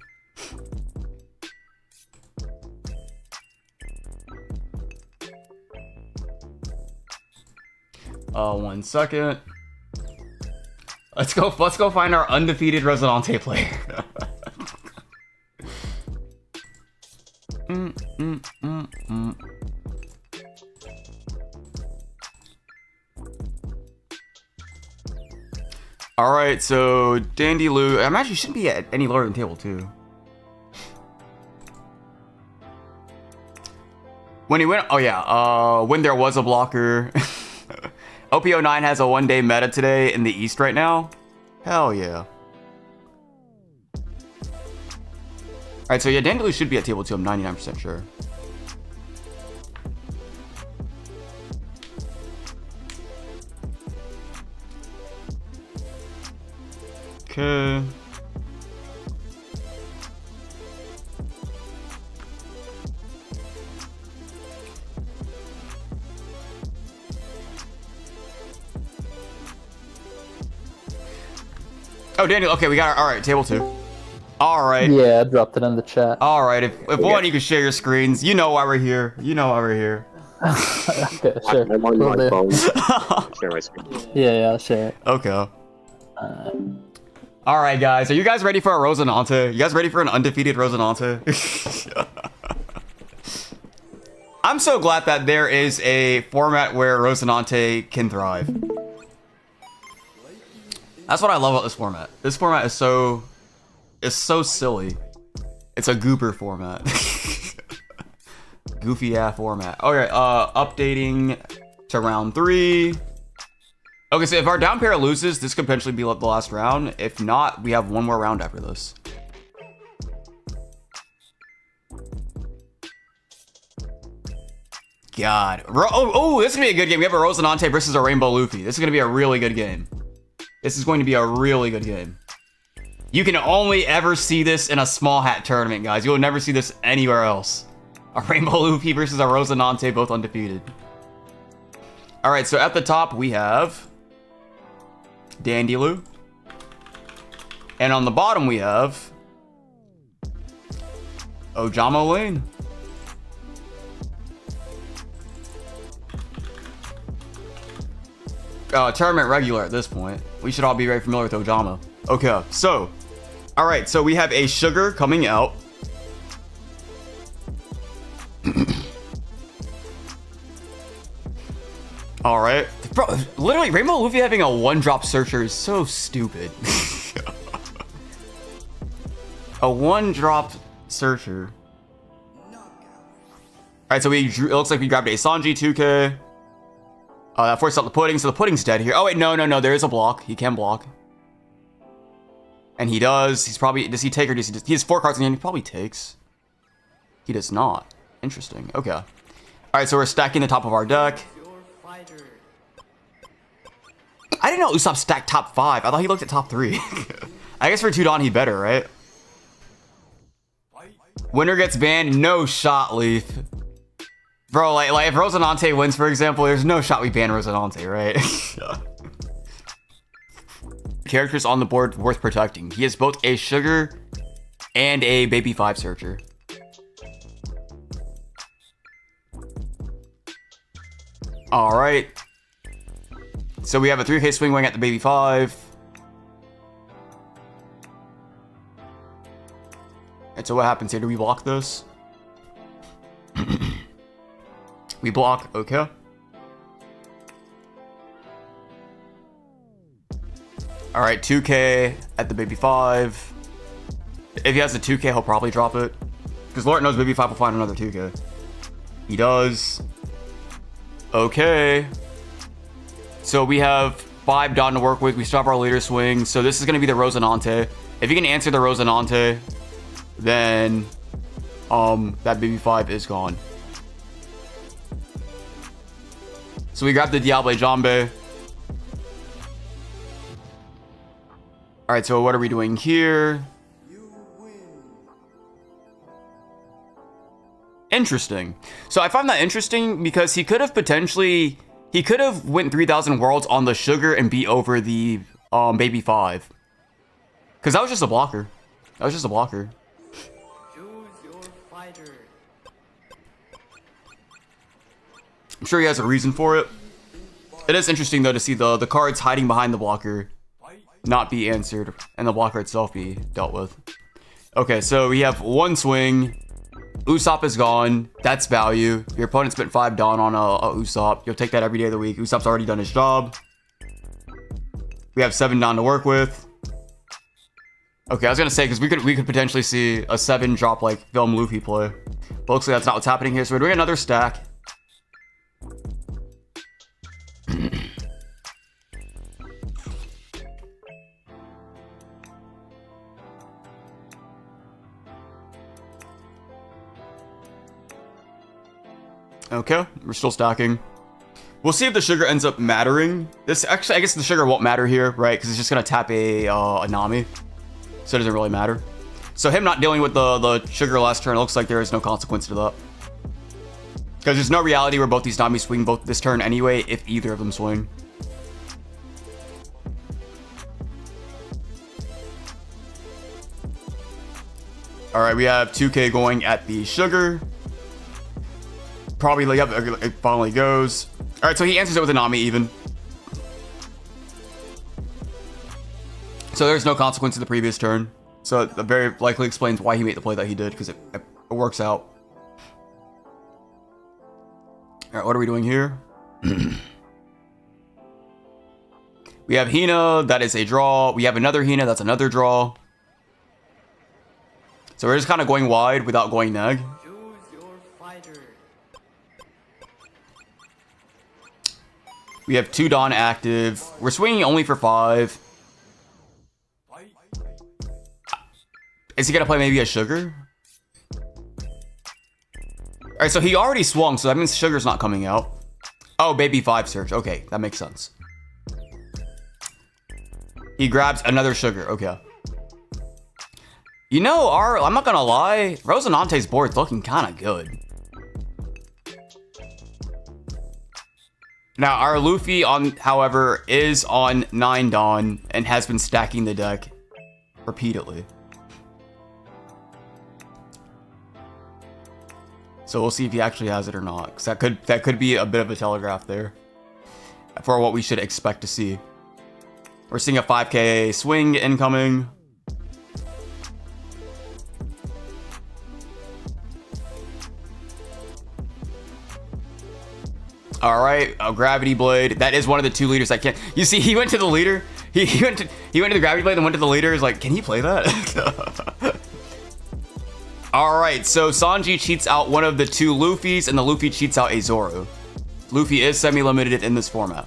One second. Let's go find our undefeated Rosinante player. All right, so Dandy Lou. I'm actually shouldn't be at any lower than table 2. When he went, oh yeah, when there was a blocker. OP09 has a 1-day meta today in the East right now. Hell yeah. Alright, so yeah, Dandy Lou should be at table 2. I'm 99% sure. Okay. Oh, Daniel. Okay, we got our. All right, table 2. All right. Yeah, I dropped it in the chat. All right. If one, you can share your screens. You know why we're here. You know why we're here. Okay, sure. I'm on Will my do. phone. Share my screen. Yeah, I'll share it. Okay. All right, guys. Are you guys ready for a Rosinante? You guys ready for an undefeated Rosinante? I'm so glad that there is a format where Rosinante can thrive. That's what I love about this format. This format is so silly. It's a goober format. Goofy ass format. Okay, updating to round 3. Okay, so if our down pair loses, this could potentially be the last round. If not, we have one more round after this. God. Oh, this is gonna be a good game. We have a Rosinante versus a Rainbow Luffy. This is gonna be a really good game. This is going to be a really good game. You can only ever see this in a small hat tournament, guys. You'll never see this anywhere else. A Rainbow Luffy versus a Rosinante, both undefeated. All right, so at the top we have Dandy Lou. And on the bottom we have Ojama Lane. Tournament regular at this point. We should all be very familiar with Ojama. Okay, so, all right, so we have a Sugar coming out. All right, bro, literally Rainbow Luffy having a 1-drop searcher is so stupid. A 1-drop searcher. All right, so it looks like we grabbed a Sanji 2K. That forced out the pudding, so the pudding's dead here. Oh wait, no, there is a block. He can block. And he does. He's probably, does he take or does he just, he has 4 cards in the hand, he probably takes. He does not. Interesting, okay. All right, so we're stacking the top of our deck. Your fighter. I didn't know Usopp stacked top 5. I thought he looked at top 3. I guess for Tudon, he better, right? Winner gets banned, no shot, Leaf. Bro, like if Rosinante wins, for example, there's no shot we ban Rosinante, right? characters on the board worth protecting. He has both a Sugar and a Baby 5 Searcher. Alright. So we have a 3K Swing Wing at the Baby 5. And so what happens here? Do we block this? We block, okay. Alright, 2K at the Baby 5. If he has a 2K, he'll probably drop it. Because Lord knows Baby 5 will find another 2K. He does. Okay. So we have 5 Dawn to work with. We still have our leader swing. So this is going to be the Rosinante. If you can answer the Rosinante, then that Baby 5 is gone. So we grab the Diable Jambe. Alright, so what are we doing here? Interesting. So I find that interesting because he could have potentially... He could have went 3,000 worlds on the Sugar and beat over the Baby 5. Because that was just a blocker. That was just a blocker. Choose your fighter. I'm sure he has a reason for it. It is interesting though to see the cards hiding behind the blocker not be answered and the blocker itself be dealt with. Okay, so we have one swing. Usopp is gone. That's value. Your opponent spent 5 Dawn on a Usopp. You'll take that every day of the week. Usopp's already done his job. We have 7 Dawn to work with. Okay, I was gonna say because we could potentially see a 7 drop like film Luffy play. But looks like that's not what's happening here. So we're doing another stack. Okay, we're still stacking. We'll see if the Sugar ends up mattering. This actually, I guess the Sugar won't matter here, right? Because it's just gonna tap a Nami, so it doesn't really matter. So him not dealing with the Sugar last turn, it looks like there is no consequence to that. Because there's no reality where both these Nami swing both this turn anyway, if either of them swing. All right, we have 2K going at the Sugar. Probably, yep, it finally goes. All right, so he answers it with a Nami even. So there's no consequence to the previous turn. So it very likely explains why he made the play that he did, because it works out. All right, what are we doing here? We have Hina, that is a draw. We have another Hina, that's another draw. So we're just kind of going wide without going neg. Choose your fighter. We have 2 Dawn active. We're swinging only for 5. Is he gonna play maybe a Sugar? Alright, so he already swung, so that means Sugar's not coming out. Oh, Baby 5 search. Okay, that makes sense. He grabs another Sugar. Okay. You know, I'm not gonna lie, Rosinante's board's looking kind of good. Now, our Luffy, however, is on 9 Dawn and has been stacking the deck repeatedly. So we'll see if he actually has it or not, because that could be a bit of a telegraph there for what we should expect to see. We're seeing a 5K swing incoming. All right, a Gravity Blade. That is one of the 2 leaders I can't. You see, he went to the leader. He went to the Gravity Blade and went to the leader. Is like, can he play that? All right, so Sanji cheats out one of the 2 Luffys, and the Luffy cheats out a Zoro. Luffy is semi-limited in this format.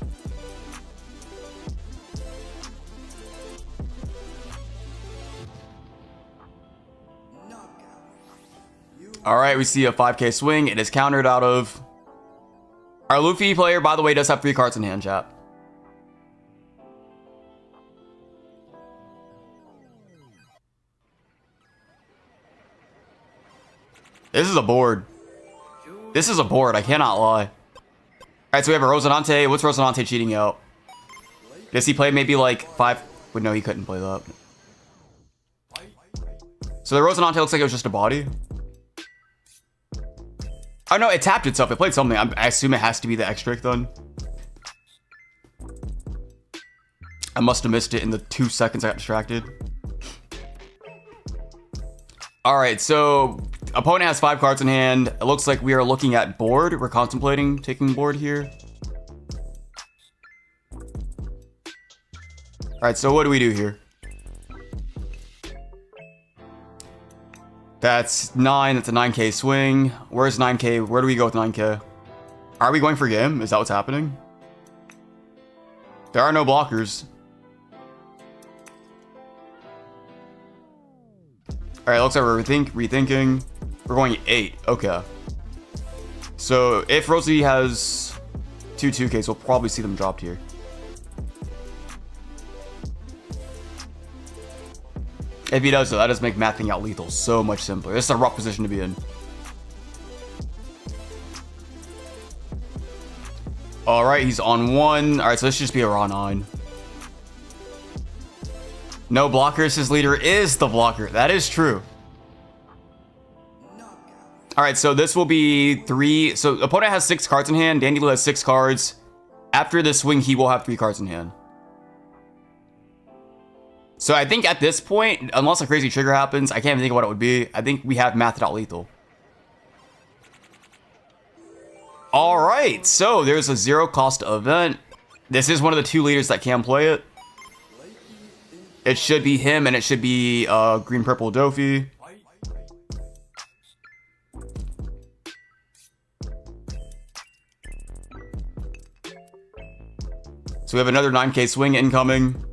All right, we see a 5K swing. It is countered out of. Our Luffy player, by the way, does have 3 cards in hand, chat. This is a board. This is a board, I cannot lie. Alright, so we have a Rosinante. What's Rosinante cheating out? Does he play maybe like 5 But no, he couldn't play that. So the Rosinante looks like it was just a body. Oh no, it tapped itself. It played something. I assume it has to be the X-Drake then. I must have missed it in the 2 seconds I got distracted. Alright, so opponent has 5 cards in hand. It looks like we are looking at board. We're contemplating taking board here. Alright, so what do we do here? That's 9. That's a 9k swing. Where's 9k? Where do we go with 9k? Are we going for game? Is that what's happening? There are no blockers. Alright, looks like we're rethinking. We're going 8. Okay. So if Rosie has 2Ks, we'll probably see them dropped here. If he does, though, that does make mathing out lethal so much simpler. This is a rough position to be in. Alright, he's on 1. Alright, so this should just be a raw 9. No blockers. His leader is the blocker. That is true. Alright, so this will be 3. So opponent has 6 cards in hand. Dandy Lou has 6 cards. After this swing, he will have 3 cards in hand. So I think at this point, unless a crazy trigger happens, I can't even think of what it would be. I think we have mathed out lethal. Alright, so there's a 0 cost event. This is one of the 2 leaders that can play it. It should be him, and it should be green-purple Dofi. So we have another 9k swing incoming.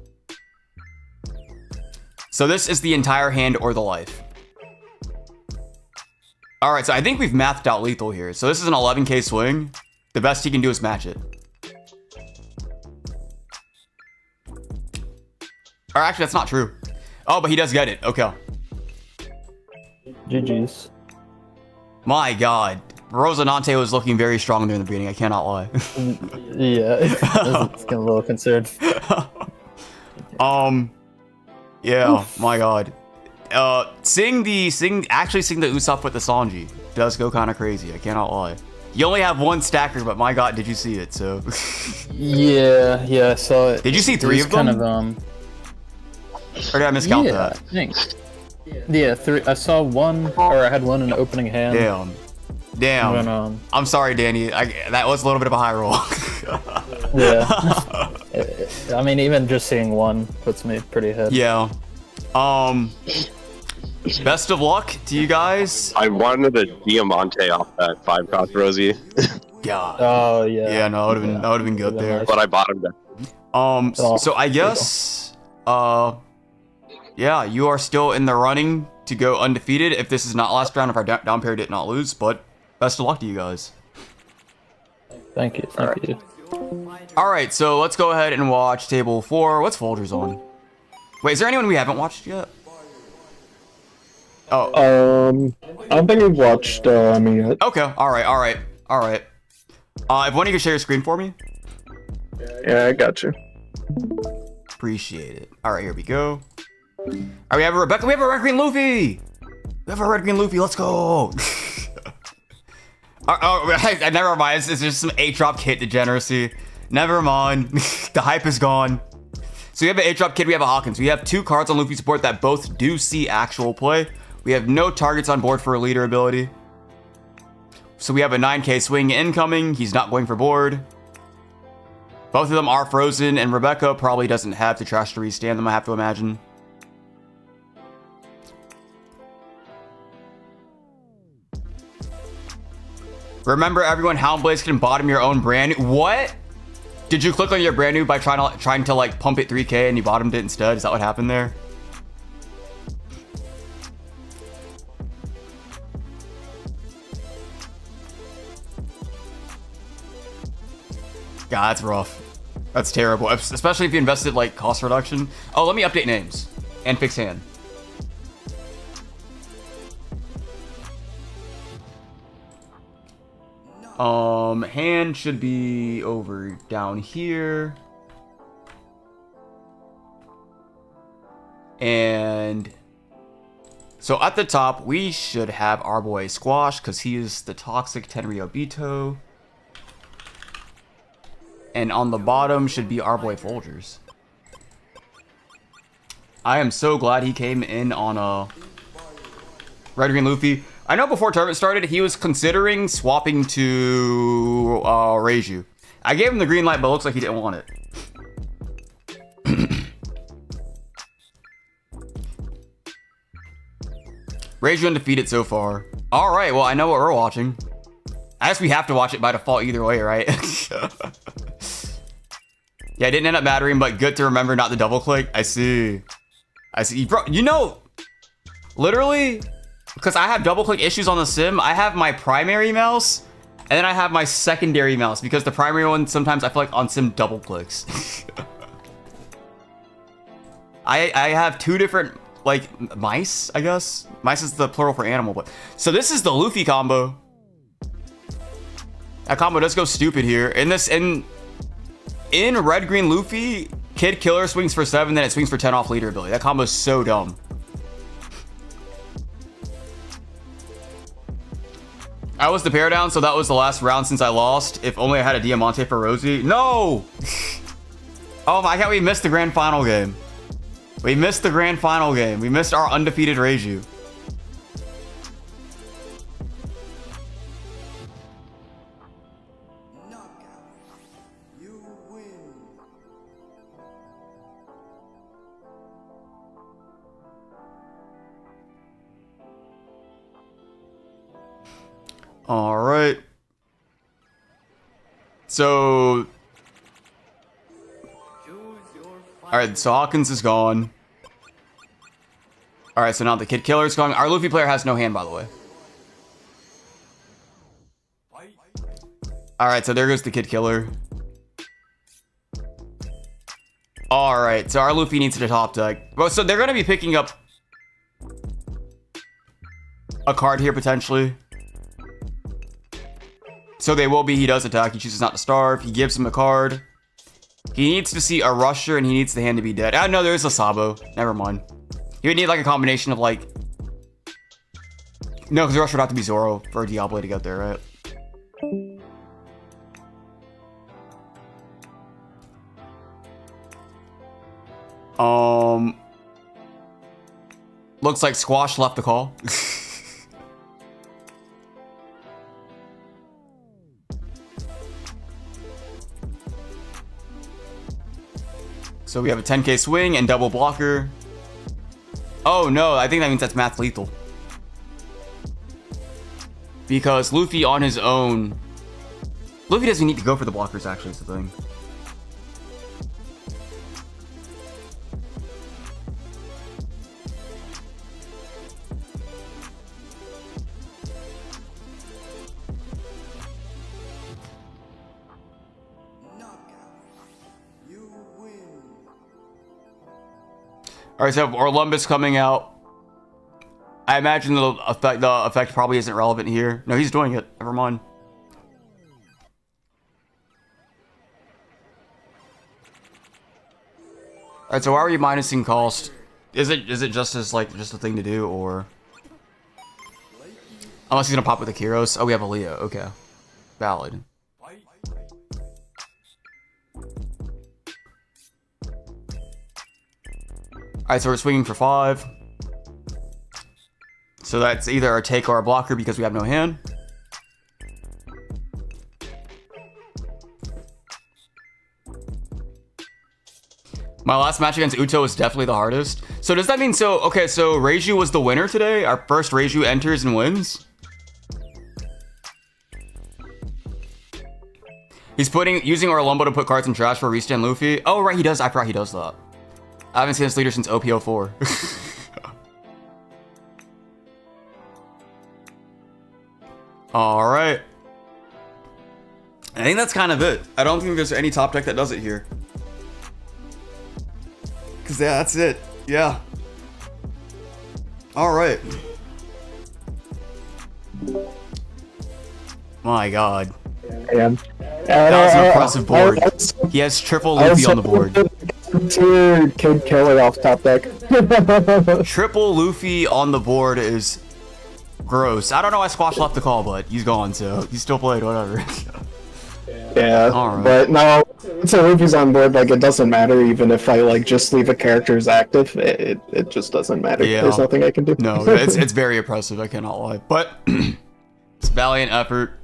So this is the entire hand or the life. Alright, so I think we've mathed out lethal here. So this is an 11k swing. The best he can do is match it. Or actually, that's not true. Oh, but he does get it. Okay. GG's. My god. Rosinante was looking very strong during the beginning. I cannot lie. Yeah, it's getting a little concerned. Yeah, my god. Seeing the Usopp with the Sanji does go kind of crazy. I cannot lie. You only have 1 stacker, but my god, did you see it? So. Yeah, I saw it. Did you see 3 of them? Kind of Or did I miscount yeah, that? I think. Yeah, 3. I saw 1, or I had 1 in the opening hand. Damn. When, I'm sorry, Danny. That was a little bit of a high roll. Yeah. I mean, even just seeing 1 puts me pretty ahead. Yeah. Best of luck to you guys. I wanted a Diamante off that 5 cost Rosie, Yeah. Oh yeah. Yeah, no, that would have been good there. nice. but I bought him down. So I guess, yeah, you are still in the running to go undefeated if this is not last round, if our down pair did not lose, but best of luck to you guys. Thank you. Thank you. Alright, so let's go ahead and watch table 4. What's Folgers on? Wait, is there anyone we haven't watched yet? Oh. I don't think we've watched me yet. Okay, alright. If one of you could share your screen for me? Yeah, I got you. Appreciate it. Alright, here we go. Alright, we have a Rebecca. We have a red green Luffy! We have a red green Luffy, let's go! Never mind, it's just some 8-drop kit degeneracy. Never mind. The hype is gone. So we have an 8-drop kid, we have a Hawkins. We have 2 cards on Luffy support that both do see actual play. We have no targets on board for a leader ability. So we have a 9k swing incoming. He's not going for board. Both of them are frozen, and Rebecca probably doesn't have the trash to restand them, I have to imagine. Remember, everyone, Houndblaze can bottom your own brand new. What? Did you click on your brand new by trying to like pump it 3k and you bottomed it instead? Is that what happened there? God, that's rough. That's terrible, especially if you invested like cost reduction. Oh, let me update names and fix hand. Hand should be over down here. And so at the top, we should have our boy Squash, because he is the toxic Tenryobito. And on the bottom should be our boy Folgers. I am so glad he came in on a Red Green Luffy. I know before tournament started, he was considering swapping to Reiju. I gave him the green light, but it looks like he didn't want it. Reiju undefeated so far. All right, well, I know what we're watching. I guess we have to watch it by default either way, right? Yeah, I didn't end up mattering, but good to remember not to double click. I see. I see. Bro, you know, literally, because I have double click issues on the sim, I have my primary mouse and then I have my secondary mouse because the primary one sometimes I feel like on sim double clicks. I have two different like mice, I guess. Mice is the plural for animal, but so this is the Luffy combo. That combo does go stupid here. In Red Green Luffy, Kid Killer swings for 7, then it swings for 10 off leader ability. That combo is so dumb. I was the pair down, so that was the last round since I lost. If only I had a Diamante for Rosie. No! Oh my god, we missed the grand final game. We missed the grand final game. We missed our undefeated Reiju. All right. So, all right. So Hawkins is gone. All right. So now the Kid Killer is gone. Our Luffy player has no hand, by the way. All right. So there goes the Kid Killer. All right. So our Luffy needs to top deck. Well, so they're gonna be picking up a card here potentially. So they will be, he does attack, he chooses not to starve, he gives him a card. He needs to see a Rusher and he needs the hand to be dead. Oh no, there's a Sabo, never mind. He would need like a combination of like... No, because the Rusher would have to be Zoro for Diablo to get there, right? Looks like Squash left the call. So we have a 10k swing and double blocker. Oh no, I think that means that's math lethal. Because Luffy on his own... Luffy doesn't need to go for the blockers actually, is the thing. Alright, so Orlumbus coming out. I imagine the effect probably isn't relevant here. No, he's doing it. Never mind. Alright, so why are you minusing cost? Is it just as like just a thing to do, or unless he's gonna pop with the Kyros? Oh, we have a Leo. Okay, valid. Alright, so we're swinging for 5. So that's either a take or a blocker because we have no hand. My last match against Uto was definitely the hardest. So does that mean okay, so Reiju was the winner today? Our first Reiju enters and wins? He's using Orlumbo to put cards in trash for restand Luffy. Oh right, he does. I forgot he does that. I haven't seen this leader since OP04. Alright. I think that's kind of it. I don't think there's any top deck that does it here. Because yeah, that's it. Yeah. Alright. My god. And that was an impressive board. He has triple Luffy on the board. Kid Killer off top deck. Triple Luffy on the board is gross. I don't know why Squash left the call, but he's gone, so he still played, whatever. Yeah, Alright. but no, so Luffy's on board, like, it doesn't matter even if I, like, just leave a character as active. It just doesn't matter. Yeah. There's nothing I can do. No, it's very impressive, I cannot lie. But, it's valiant effort.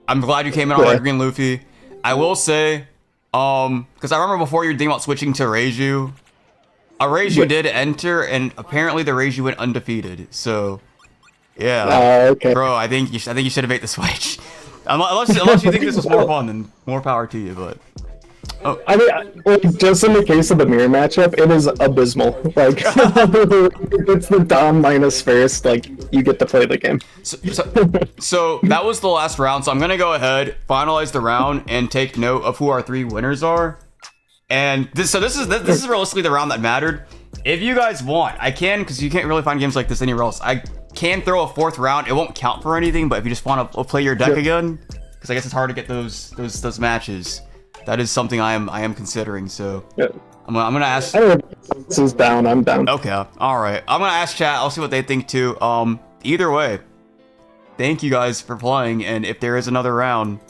I'm glad you came in on Yeah. Green Luffy. I will say, because I remember before you were thinking about switching to Reiju, a Reiju did enter, and apparently the Reiju went undefeated, so, yeah. Okay. Bro, I think you should have made the switch. Unless you think this was more fun, then more power to you, but... Oh. I mean, like, just in the case of the mirror matchup, it is abysmal. Like, it's the Dom minus first, like, you get to play the game. So that was the last round, so I'm gonna go ahead, finalize the round, and take note of who our 3 winners are. And this is realistically the round that mattered. If you guys want, I can, because you can't really find games like this anywhere else, I can throw a 4th round. It won't count for anything, but if you just want to play your deck again, because I guess it's hard to get those matches. That is something I am considering. So I'm gonna ask. This is down. I'm down. Okay, all right. I'm gonna ask chat. I'll see what they think too. Either way, thank you guys for playing. And if there is another round,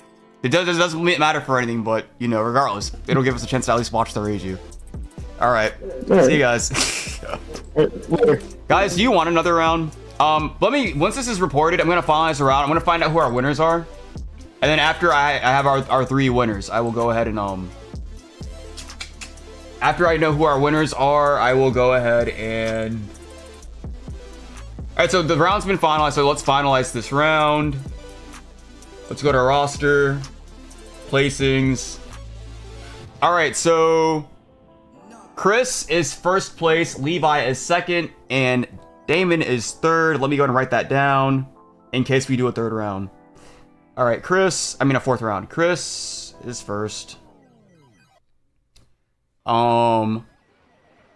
it doesn't matter for anything. But you know, regardless, it'll give us a chance to at least watch the Reiju. All right. See you guys. Later. Guys, do you want another round? Once this is reported, I'm gonna finalize the round. I'm gonna find out who our winners are. And then after I have our 3 winners, I will go ahead and after I know who our winners are, I will go ahead and alright, so the round's been finalized, so let's finalize this round. Let's go to our roster. Placings. Alright, so Chris is 1st place, Levi is 2nd, and Damon is 3rd. Let me go ahead and write that down in case we do a 3rd round. All right, a 4th round. Chris is 1st.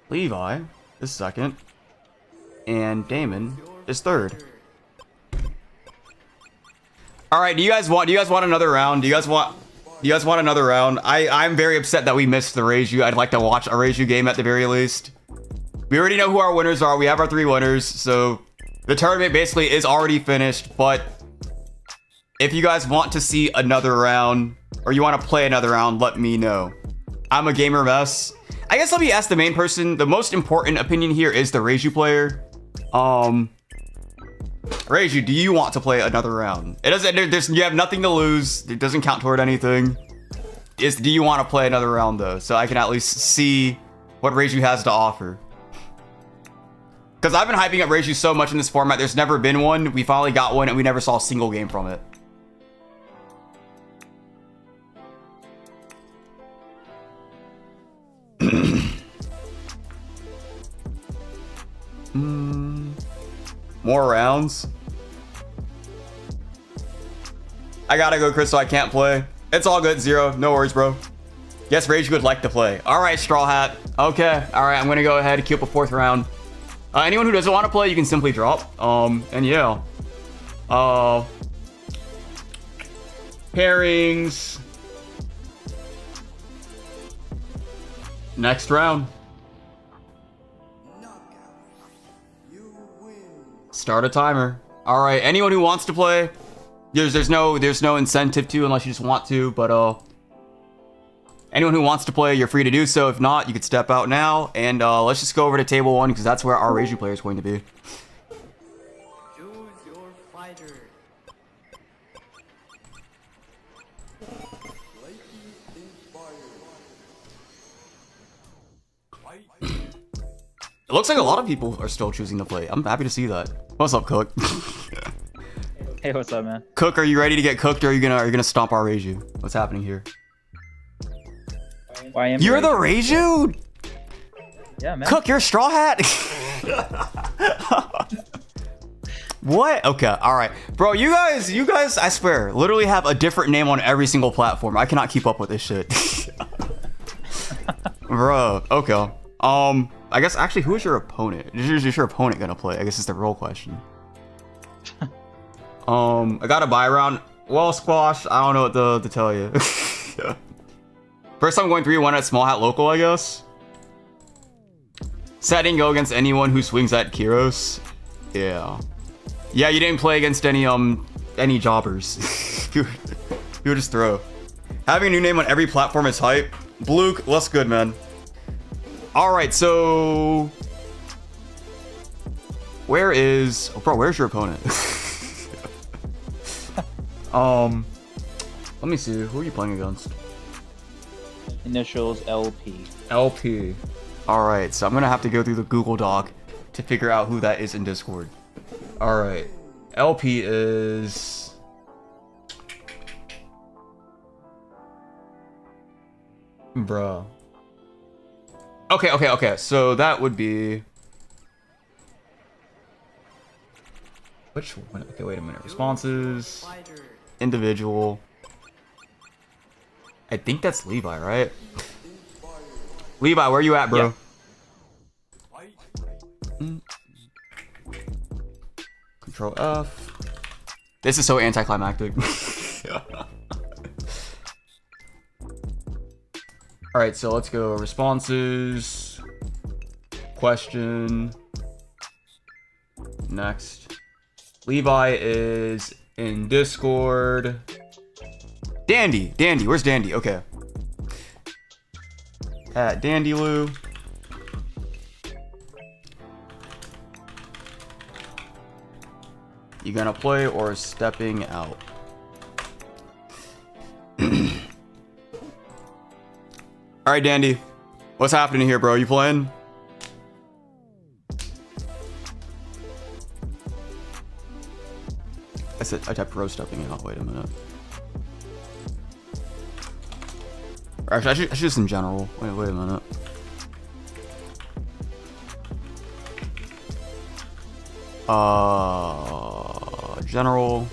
Levi is 2nd, and Damon is 3rd. All right, do you guys want another round? Do you guys want another round? I'm very upset that we missed the Reiju. I'd like to watch a Reiju game at the very least. We already know who our winners are. We have our 3 winners, so the tournament basically is already finished, but if you guys want to see another round, or you want to play another round, let me know. I'm a gamer mess. I guess let me ask the main person. The most important opinion here is the Reiju player. Reiju, do you want to play another round? It doesn't. You have nothing to lose. It doesn't count toward anything. Do you want to play another round though, so I can at least see what Reiju has to offer? Because I've been hyping up Reiju so much in this format. There's never been one. We finally got one, and we never saw a single game from it. More rounds. I gotta go, Chris, so I can't play. It's all good, Zero. No worries, bro. Yes, Reiju would like to play. All right, Straw Hat. Okay. All right, I'm gonna go ahead and queue up a 4th round. Anyone who doesn't want to play, you can simply drop. And yeah. Pairings. Next round. Start a timer. All right, anyone who wants to play, there's no incentive to unless you just want to, but anyone who wants to play, you're free to do so. If not, you could step out now, and let's just go over to table 1 because that's where our Reiju player is going to be. Choose your fighter. It looks like a lot of people are still choosing to play. I'm happy to see that. What's up, Cook? Hey, what's up, man? Cook, are you ready to get cooked, or are you gonna stomp our Reiju? What's happening here? Why am You're the Reiju? Yeah, man. Cook, you're a Straw Hat? What? Okay, all right. Bro, you guys, I swear, literally have a different name on every single platform. I cannot keep up with this shit. Bro, okay. I guess, actually, who is your opponent? Is your opponent gonna play? I guess is the real question. I got a buy round. Well, Squash, I don't know what to tell you. First time going 3-1 at Small Hat Local, I guess. So I didn't go against anyone who swings at Kyros. Yeah. Yeah, you didn't play against any jobbers. you would just throw. Having a new name on every platform is hype. Bluke, what's good, man? Alright, so... where's your opponent? Let me see, who are you playing against? Initials LP. LP. Alright, so I'm gonna have to go through the Google Doc to figure out who that is in Discord. Alright. LP is... bruh. Okay, so that would be... which one? Okay, wait a minute. Responses... individual... I think that's Levi, right? Levi, where you at, bro? Yeah. Control F. This is so anticlimactic. Alright, so let's go responses. Question. Next. Levi is in Discord. Dandy, where's Dandy? Okay. At Dandyloo. You gonna play or stepping out? Alright, Dandy. What's happening here, bro? You playing? I typed pro stepping out. Wait a minute. Actually, I should just in general. Wait a minute. General.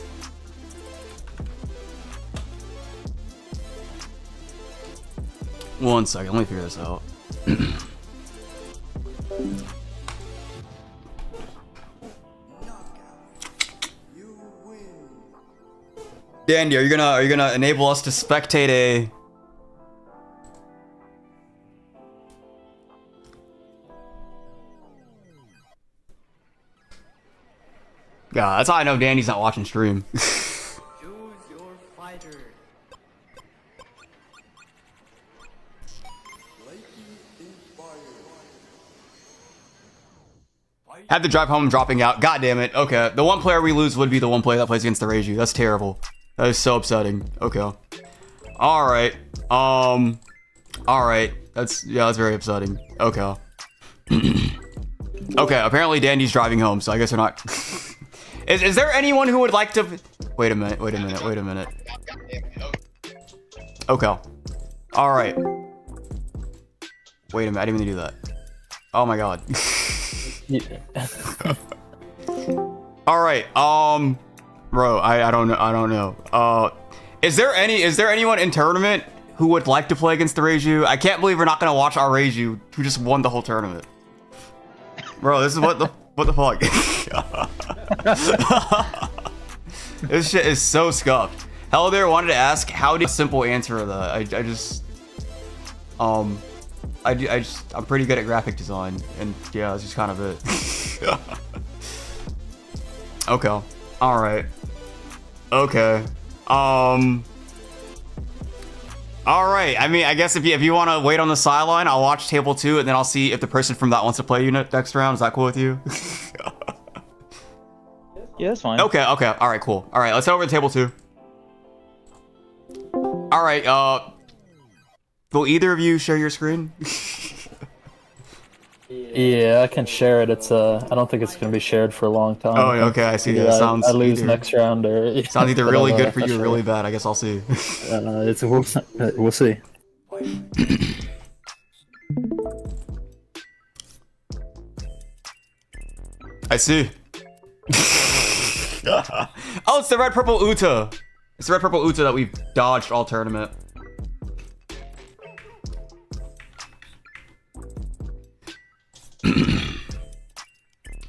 One second, let me figure this out. Dandy, are you gonna enable us to spectate a... yeah, that's how I know Dandy's not watching stream. Choose your fighter. Had to drive home dropping out. God damn it. Okay. The one player we lose would be the one player that plays against the Reiju. That's terrible. That is so upsetting. Okay. Alright. Alright. That's very upsetting. Okay. Okay, apparently Dandy's driving home, so I guess we're not... Is there anyone who would like to... Wait a minute. Okay. Alright. Wait a minute, I didn't mean to do that. Oh my god. Alright, bro, I don't know. Is there anyone in tournament who would like to play against the Reiju? I can't believe we're not gonna watch our Reiju who just won the whole tournament. Bro, this is what the fuck? This shit is so scuffed. Hello there, wanted to ask how did simple answer of that. I'm pretty good at graphic design, and yeah, that's just kind of it. Okay. Alright. Okay. Alright, I mean, I guess if you want to wait on the sideline, I'll watch table 2, and then I'll see if the person from that wants to play you next round. Is that cool with you? Yeah, that's fine. Okay, alright, cool. Alright, let's head over to table 2. Alright, will either of you share your screen? Yeah, I can share it. It's I don't think it's gonna be shared for a long time. Oh, okay, I see. Yeah, Sounds I lose next round, or sounds either really good for you or really bad. I guess I'll see. We'll see. I see. Oh, it's the red purple Uta. It's the red purple Uta that we've dodged all tournament.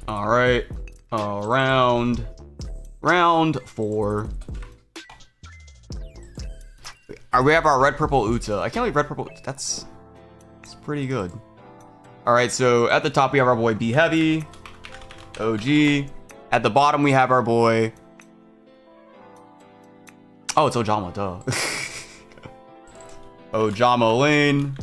All right, round 4. We have our red purple Uta. I can't believe red purple. That's pretty good. All right, so at the top we have our boy B Heavy, OG. At the bottom we have our boy. Oh, it's Ojama, duh. Ojama Lane.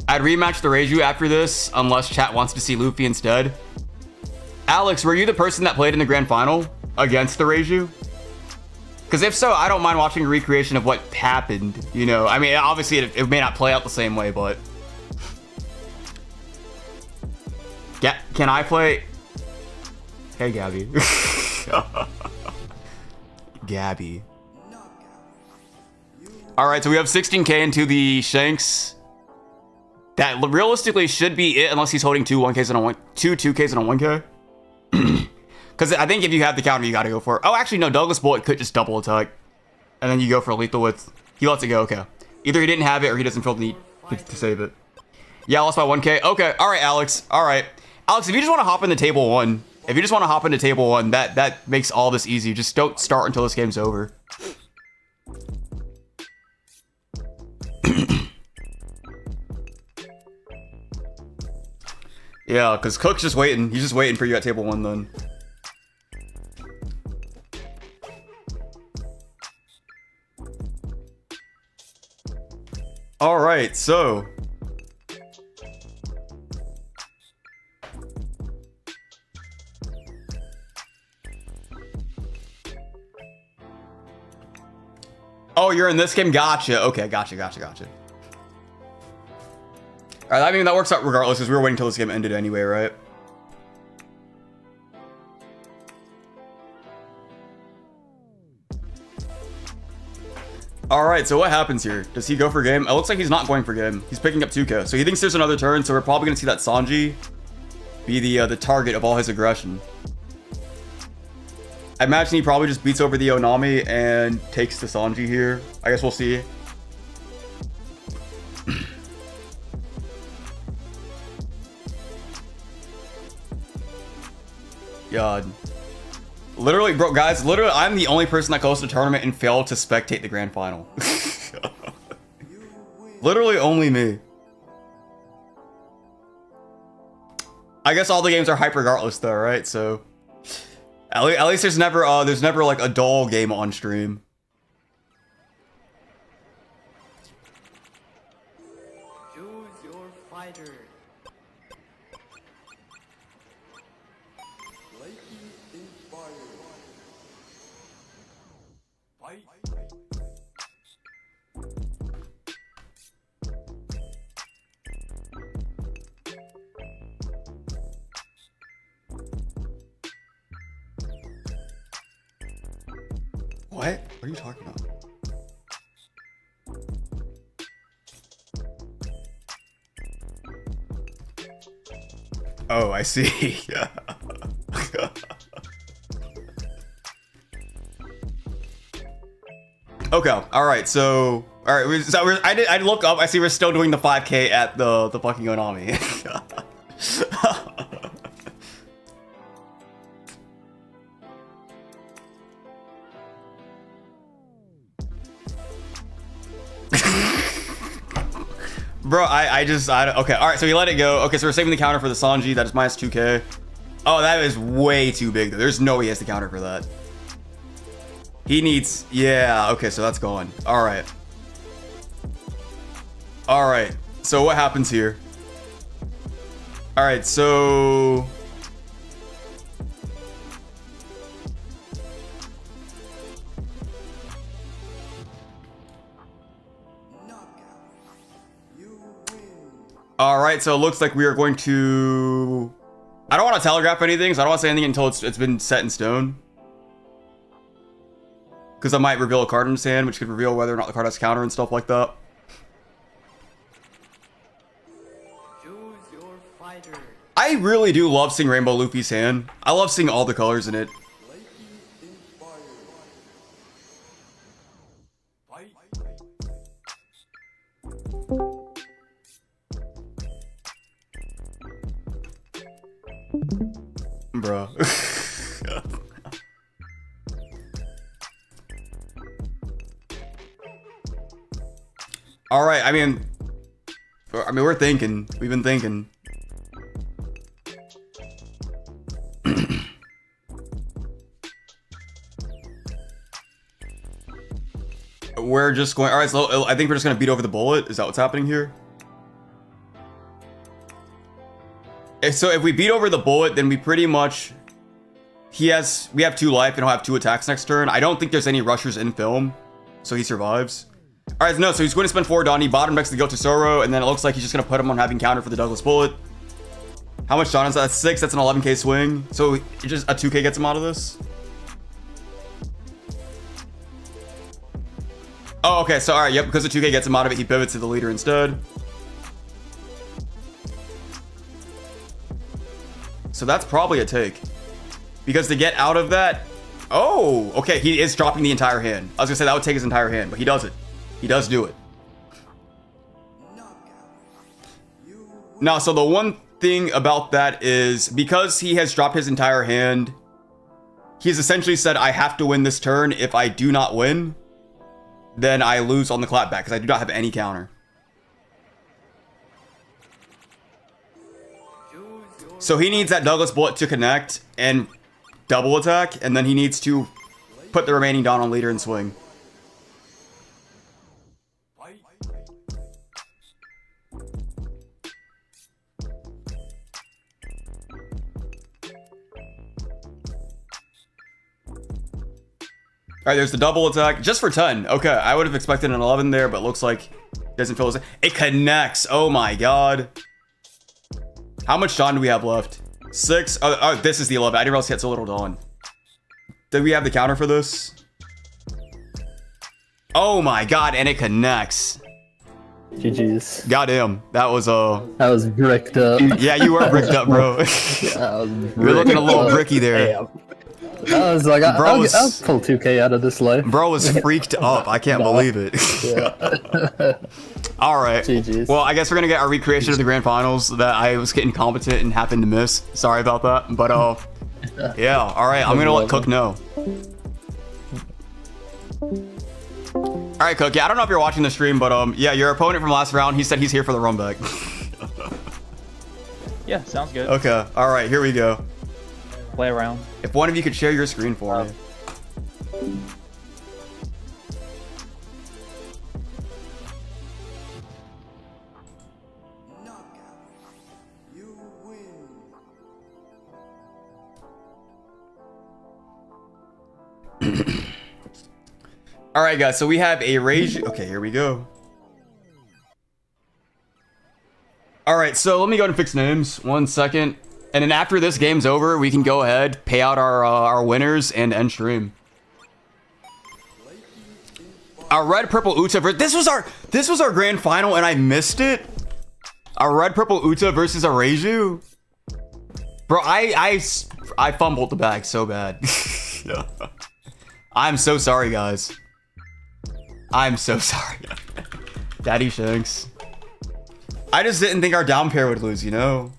I'd rematch the Reiju after this, unless chat wants to see Luffy instead. Alex, were you the person that played in the grand final against the Reiju? Because if so, I don't mind watching a recreation of what happened. You know, I mean, obviously it may not play out the same way, but... Yeah, can I play? Hey, Gabby. Gabby. All right, so we have 16k into the Shanks. That realistically should be it, unless he's holding two 1Ks and a 2Ks and a 1K. Because I think if you have the counter, you got to go for it. Oh, actually, no. Douglas Bullet could just double attack, and then you go for lethal with. He lets it go. Okay. Either he didn't have it, or he doesn't feel the need to save it. Yeah, I lost by 1K. Okay. All right, Alex. All right. Alex, if you just want to hop into table one, that makes all this easy. Just don't start until this game's over. Yeah, because Cook's just waiting. He's just waiting for you at table one then. All right, so. Oh, you're in this game? Gotcha. Okay, gotcha. All right, I mean, that works out regardless, because we were waiting until this game ended anyway, right? All right, so what happens here? Does he go for game? It looks like he's not going for game. He's picking up 2K. So he thinks there's another turn, so we're probably going to see that Sanji be the target of all his aggression. I imagine he probably just beats over the Onami and takes the Sanji here. I guess we'll see. God. Literally, bro, guys, literally, I'm the only person that goes to the tournament and failed to spectate the grand final. Literally only me. I guess all the games are hype regardless though, right? So at least there's never like a dull game on stream. Choose your fighter. What? What are you talking about? Oh, I see. Okay. All right. So, all right. I look up. I see we're still doing the 5K at the fucking Onami. Bro, okay, all right, so he let it go. Okay, so we're saving the counter for the Sanji. That is minus 2K. Oh, that is way too big, though. There's no way he has the counter for that. He needs, yeah, okay, so that's gone. All right. All right, so what happens here? All right, so... All right, so it looks like we are going to... I don't want to telegraph anything, so I don't want to say anything until it's been set in stone. Because I might reveal a card in his hand, which could reveal whether or not the card has counter and stuff like that. Choose your fighter. I really do love seeing Rainbow Luffy's hand. I love seeing all the colors in it. Bro. All right. I mean, we're thinking. We've been thinking. We're just going. All right. So I think we're just gonna beat over the bullet. Is that what's happening here? So if we beat over the bullet, then we pretty much. We have 2 life and he'll have 2 attacks next turn. I don't think there's any rushers in film, so he survives. All right, no, so he's going to spend 4 Dawn. He bottom decks to go to Soro, and then it looks like he's just going to put him on having counter for the Douglas Bullet. How much Dawn is that? That's 6. That's an 11k swing. So just a 2k gets him out of this. Oh, okay. So all right, yep. Because the 2k gets him out of it, he pivots to the leader instead. So that's probably a take. Because to get out of that... Oh, okay, he is dropping the entire hand. I was gonna say that would take his entire hand, but he does it. He does do it. Now, so the one thing about that is, because he has dropped his entire hand, he's essentially said, I have to win this turn. If I do not win, then I lose on the clapback, because I do not have any counter. So he needs that Douglas Bullet to connect and double attack, and then he needs to put the remaining Dawn on leader and swing. Alright, there's the double attack. Just for 10. Okay, I would have expected an 11 there, but looks like it doesn't feel as... It connects! Oh my god. How much Dawn do we have left? 6? Oh, this is the 11. I didn't realize he had so little Dawn. Did we have the counter for this? Oh my god, and it connects. GG's. Got him. That was That was bricked up. Yeah, you were bricked up, bro. You're looking a little bricky there. Damn. I was like, I'll pull 2k out of this life. Bro was freaked up. I can't believe it. Yeah. All right. GG's. Well, I guess we're gonna get our recreation of the grand finals that I was getting competent and happened to miss. Sorry about that, but yeah. All right, I'm gonna let Cook know. All right, Cook. Yeah, I don't know if you're watching the stream, but yeah, your opponent from last round, he said he's here for the run back. Yeah, sounds good. Okay. All right, here we go. Play around. If one of you could share your screen for me. All right, guys. So we have a Reiju. Okay, here we go. All right, so let me go ahead and fix names. 1 second. And then after this game's over, we can go ahead, pay out our winners, and end stream. Our red purple Uta this was our grand final, and I missed it. Our red purple Uta versus a Reiju. Bro, I fumbled the bag so bad. I'm so sorry, guys. I'm so sorry. Daddy Shanks. I just didn't think our down pair would lose, you know?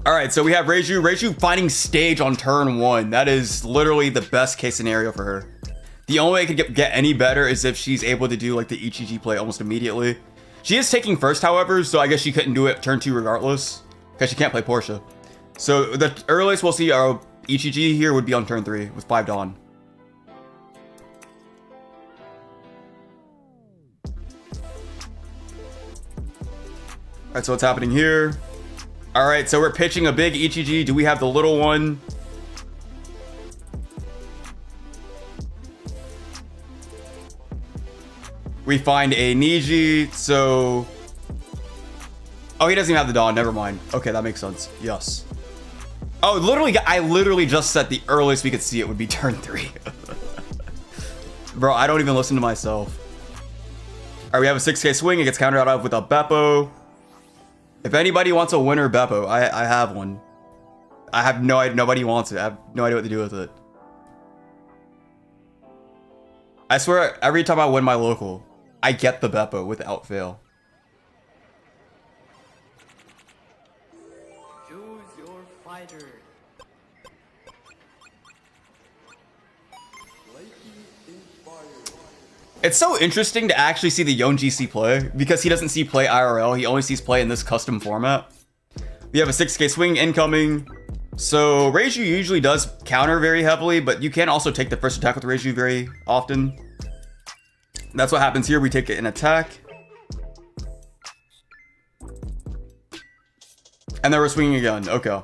All right, so we have Reiju. Reiju finding stage on turn 1. That is literally the best case scenario for her. The only way it could get any better is if she's able to do like the HEG play almost immediately. She is taking first, however, so I guess she couldn't do it turn 2 regardless because she can't play Portia. So the earliest we'll see our HEG here would be on turn 3 with 5 Dawn. All right, so what's happening here? All right, so we're pitching a big HEG. Do we have the little one? We find a Niji, so... Oh, he doesn't even have the Dawn. Never mind. Okay, that makes sense. Yes. Oh, literally, I literally just said the earliest we could see it would be turn 3. Bro, I don't even listen to myself. All right, we have a 6k swing. It gets countered out of with a Beppo. If anybody wants a winner Beppo, I have one. I have no idea. Nobody wants it. I have no idea what to do with it. I swear, every time I win my local, I get the Beppo without fail. Choose your fighter. It's so interesting to actually see the Yon GC play, because he doesn't see play IRL, he only sees play in this custom format. We have a 6k swing incoming. So Reiju usually does counter very heavily, but you can also take the first attack with Reiju very often. That's what happens here. We take an attack. And then we're swinging again. Okay.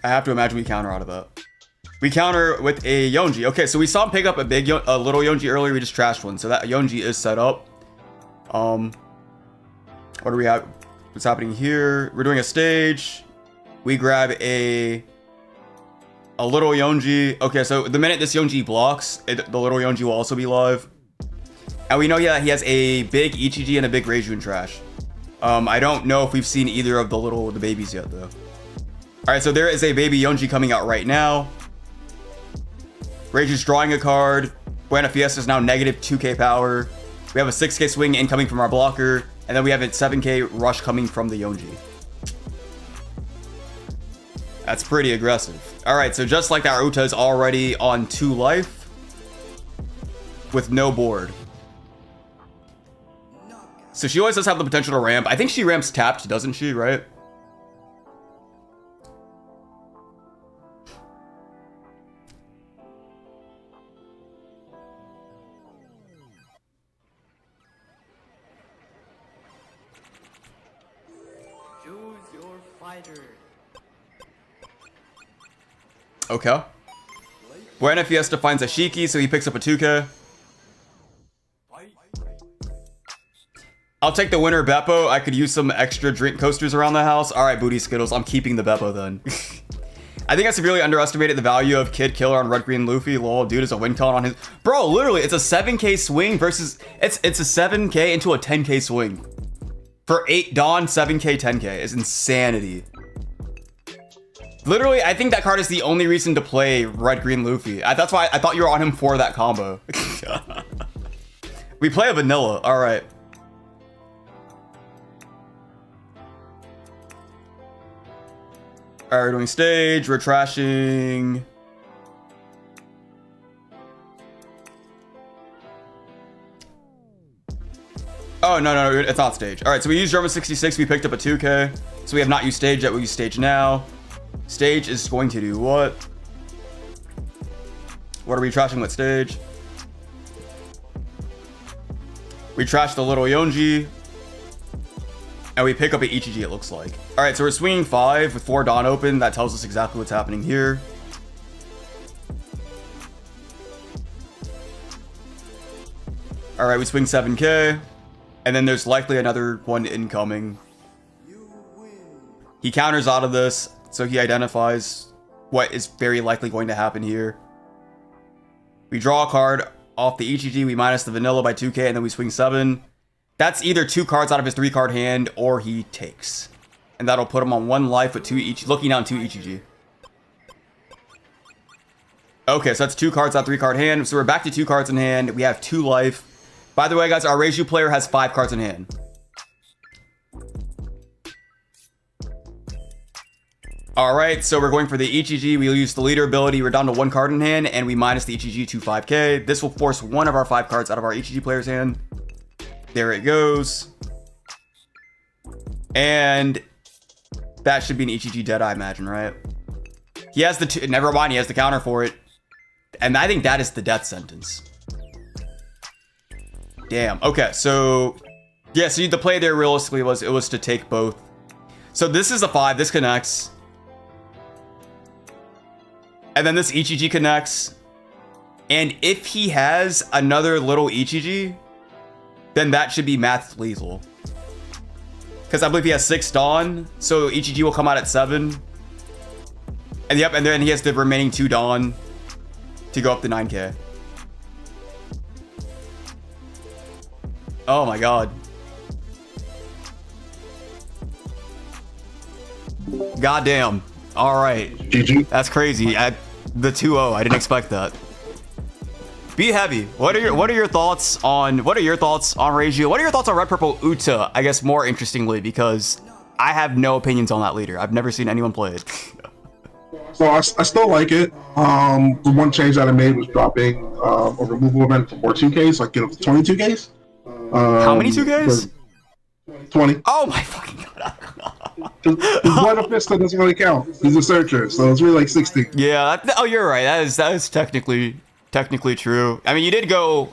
I have to imagine we counter out of that. We counter with a Yonji. Okay, so we saw him pick up a little Yonji earlier. We just trashed one. So that Yonji is set up. What do we have? What's happening here? We're doing a stage. We grab a little Yonji. Okay, so the minute this Yonji blocks, the little Yonji will also be live. And we know, yeah, he has a big Ichiji and a big Reiju in trash. I don't know if we've seen either of the babies yet, though. All right, so there is a baby Yonji coming out right now. Reiju's drawing a card. Buena Fiesta is now negative 2k power. We have a 6k swing incoming from our blocker. And then we have a 7k rush coming from the Yonji. That's pretty aggressive. All right, so just like that, Uta is already on 2 life with no board. So she always does have the potential to ramp. I think she ramps tapped, doesn't she, right? Okay. Buena Fiesta finds a Shiki, so he picks up a 2k. I'll take the winner Beppo. I could use some extra drink coasters around the house. All right, Booty Skittles. I'm keeping the Beppo then. I think I severely underestimated the value of Kid Killer on Red Green Luffy. Lol, dude is a win con on his... Bro, literally, it's a 7k swing versus... It's a 7k into a 10k swing. For 8 Dawn, 7k, 10k is insanity. Literally, I think that card is the only reason to play Red Green Luffy. That's why I thought you were on him for that combo. We play a vanilla. All right. All right, we're doing stage. We're trashing. Oh, no, it's not stage. All right, so we used German 66. We picked up a 2k. So we have not used stage yet. We use stage now. Stage is going to do what? What are we trashing with stage? We trash the little Yonji. And we pick up an Ichiji, it looks like. All right, so we're swinging 5 with 4 Dawn open. That tells us exactly what's happening here. All right, we swing 7k. And then there's likely another one incoming. He counters out of this, so he identifies what is very likely going to happen here. We draw a card off the Ichiji, we minus the vanilla by 2k, and then we swing 7. That's either 2 cards out of his 3-card hand, or he takes. And that'll put him on 1 life with 2 Ichiji, looking down 2 Ichiji. Okay, so that's 2 cards out 3-card hand. So we're back to 2 cards in hand. We have 2 life. By the way, guys, our Reiju player has 5 cards in hand. All right, so we're going for the Ichiji. We use the leader ability. We're down to 1 card in hand, and we minus the Ichiji to 5k. This will force 1 of our 5 cards out of our Ichiji player's hand. There it goes. And that should be an Ichiji dead, I imagine, right? He has the never mind, he has the counter for it. And I think that is the death sentence. Damn. Okay, so yeah, so the play there realistically was to take both. So this is a 5, this connects. And then this Ichiji connects. And if he has another little Ichiji, then that should be math lethal. Because I believe he has 6 Dawn, so Ichiji will come out at 7. And yep, and then he has the remaining 2 Dawn to go up to 9k. Oh my god. Goddamn. Alright. GG. That's crazy. The 2-0, I didn't expect that. Be heavy. What are your thoughts on Reiju? What are your thoughts on Red Purple Uta? I guess more interestingly, because I have no opinions on that leader. I've never seen anyone play it. So I still like it. The one change that I made was dropping a removal event for more 2Ks, like get up to 22Ks. How many 2Ks? 20. Oh my fucking god. Blood of Fist doesn't really count. He's a searcher, so it's really like 60. Yeah. Oh, you're right. That is technically true. I mean, you did go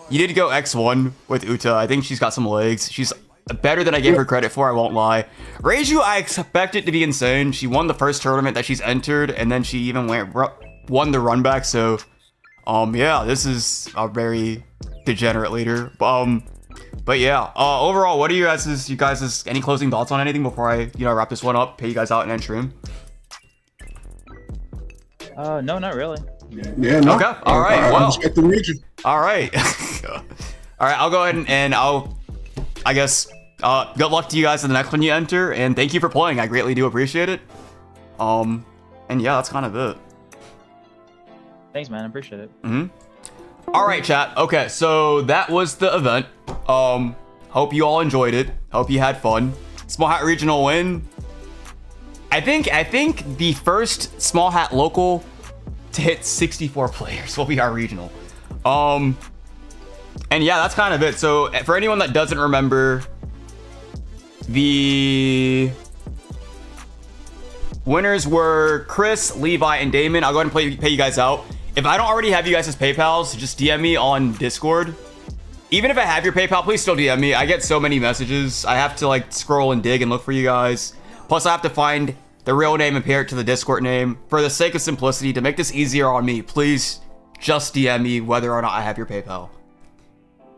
X1 with Uta. I think she's got some legs. She's better than I gave her credit for, I won't lie. Reiju, I expect it to be insane. She won the first tournament that she's entered, and then she even won the run back, so yeah, this is a very degenerate leader. But yeah, overall, what are you guys' any closing thoughts on anything before I wrap this one up, pay you guys out and end stream? No, not really. Yeah, no. Okay, all right, well. Just get the region. All right. All right, I'll go ahead and I guess, good luck to you guys in the next one you enter, and thank you for playing. I greatly do appreciate it. And yeah, that's kind of it. Thanks, man. I appreciate it. All right, chat. Okay, so that was the event. Hope you all enjoyed it. Hope you had fun. Small Hat Regional win. I think the first Small Hat local to hit 64 players will be our regional. And yeah, that's kind of it. So for anyone that doesn't remember, the winners were Chris, Levi, and Damon. I'll go ahead and pay you guys out. If I don't already have you guys as PayPals, just DM me on Discord. Even if I have your PayPal, please still DM me. I get so many messages. I have to like scroll and dig and look for you guys. Plus I have to find the real name and pair it to the Discord name. For the sake of simplicity, to make this easier on me, please just DM me whether or not I have your PayPal.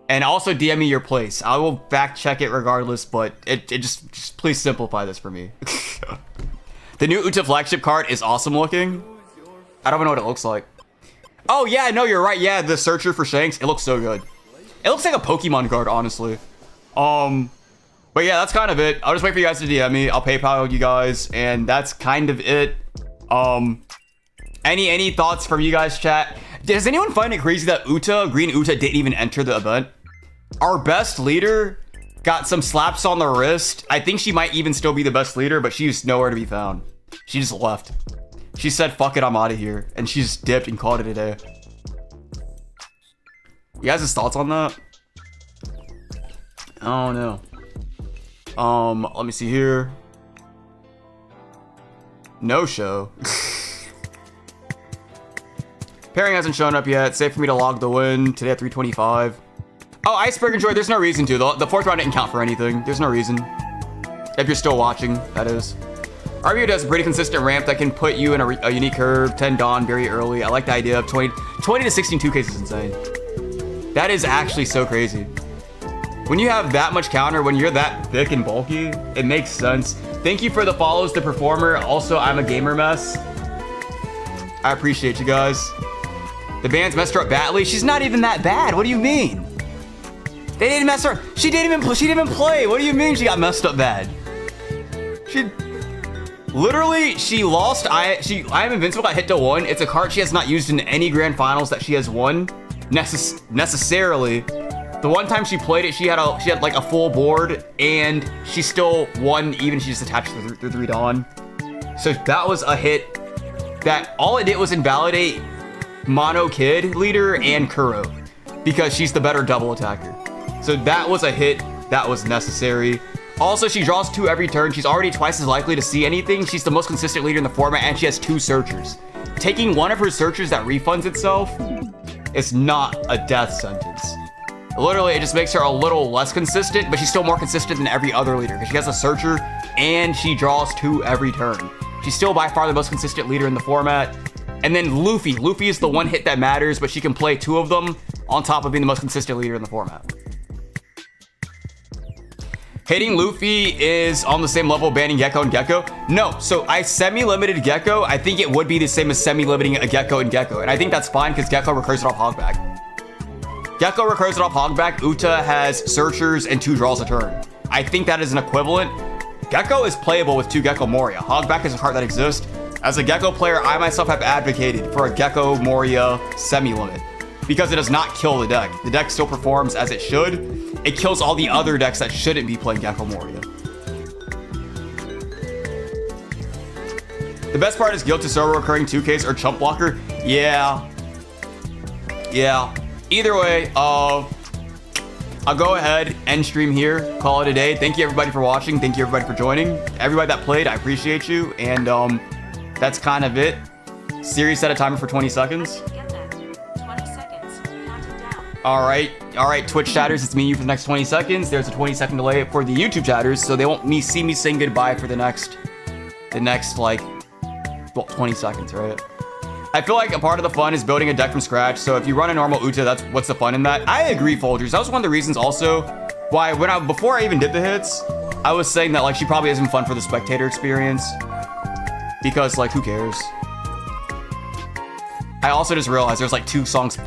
And also DM me your place. I will fact check it regardless, but it just please simplify this for me. The new Uta flagship card is awesome looking. I don't even know what it looks like. Oh yeah, no, you're right. Yeah, the searcher for Shanks, it looks so good. It looks like a Pokemon card, honestly. But yeah, that's kind of it. I'll just wait for you guys to DM me. I'll PayPal you guys, and that's kind of it. Any thoughts from you guys, chat? Does anyone find it crazy that Green Uta didn't even enter the event? Our best leader got some slaps on the wrist. I think she might even still be the best leader, but she's nowhere to be found. She just left. She said, fuck it, I'm out of here. And she just dipped and called it a day. You guys' thoughts on that? I don't know. Let me see here. No show. Pairing hasn't shown up yet. Safe for me to log the win today at 3:25. Oh, Iceberg and Joy, there's no reason to. The fourth round didn't count for anything. There's no reason. If you're still watching, that is. RBO does a pretty consistent ramp that can put you in a unique curve. 10 Dawn very early. I like the idea of 20 to 16 2Ks is insane. That is actually so crazy. When you have that much counter, when you're that thick and bulky, it makes sense. Thank you for the follows, the performer. Also, I'm a gamer mess. I appreciate you guys. The band's messed her up badly. She's not even that bad. What do you mean? They didn't mess her. She didn't even play. What do you mean she got messed up bad? She lost. I Am Invincible got hit to 1. It's a card she has not used in any grand finals that she has won necessarily. The one time she played it, she had like a full board, and she still won even she just attached the 3 Dawn. So that was a hit that all it did was invalidate Mono Kid leader and Kuro because she's the better double attacker. So that was a hit that was necessary. Also, she draws 2 every turn. She's already twice as likely to see anything. She's the most consistent leader in the format, and she has 2 searchers. Taking one of her searchers that refunds itself is not a death sentence. Literally, it just makes her a little less consistent, but she's still more consistent than every other leader because she has a searcher and she draws 2 every turn. She's still by far the most consistent leader in the format. And then Luffy. Luffy is the one hit that matters, but she can play 2 of them on top of being the most consistent leader in the format. Hitting Luffy is on the same level banning Gecko and Gecko. No, so I semi-limited Gecko. I think it would be the same as semi-limiting a Gecko and Gecko. And I think that's fine because Gecko recurs it off Hogback. Gecko recurs it off Hogback. Uta has searchers and 2 draws a turn. I think that is an equivalent. Gecko is playable with 2 Gecko Moria. Hogback is a card that exists. As a Gecko player, I myself have advocated for a Gecko Moria semi-limit because it does not kill the deck. The deck still performs as it should. It kills all the other decks that shouldn't be playing Gecko Moria. The best part is guild to server recurring 2Ks or chump blocker. Yeah. Either way, I'll go ahead, end stream here, call it a day. Thank you everybody for watching. Thank you everybody for joining. Everybody that played, I appreciate you. And that's kind of it. Siri set a timer for 20 seconds. All right, Twitch chatters, it's me and you for the next 20 seconds. There's a 20-second delay for the YouTube chatters, so they won't see me saying goodbye for the next like, well, 20 seconds, right? I feel like a part of the fun is building a deck from scratch. So if you run a normal Uta, that's what's the fun in that. I agree, Folgers. That was one of the reasons also why before I even did the hits, I was saying that like she probably isn't fun for the spectator experience because like who cares? I also just realized there's like 2 songs playing.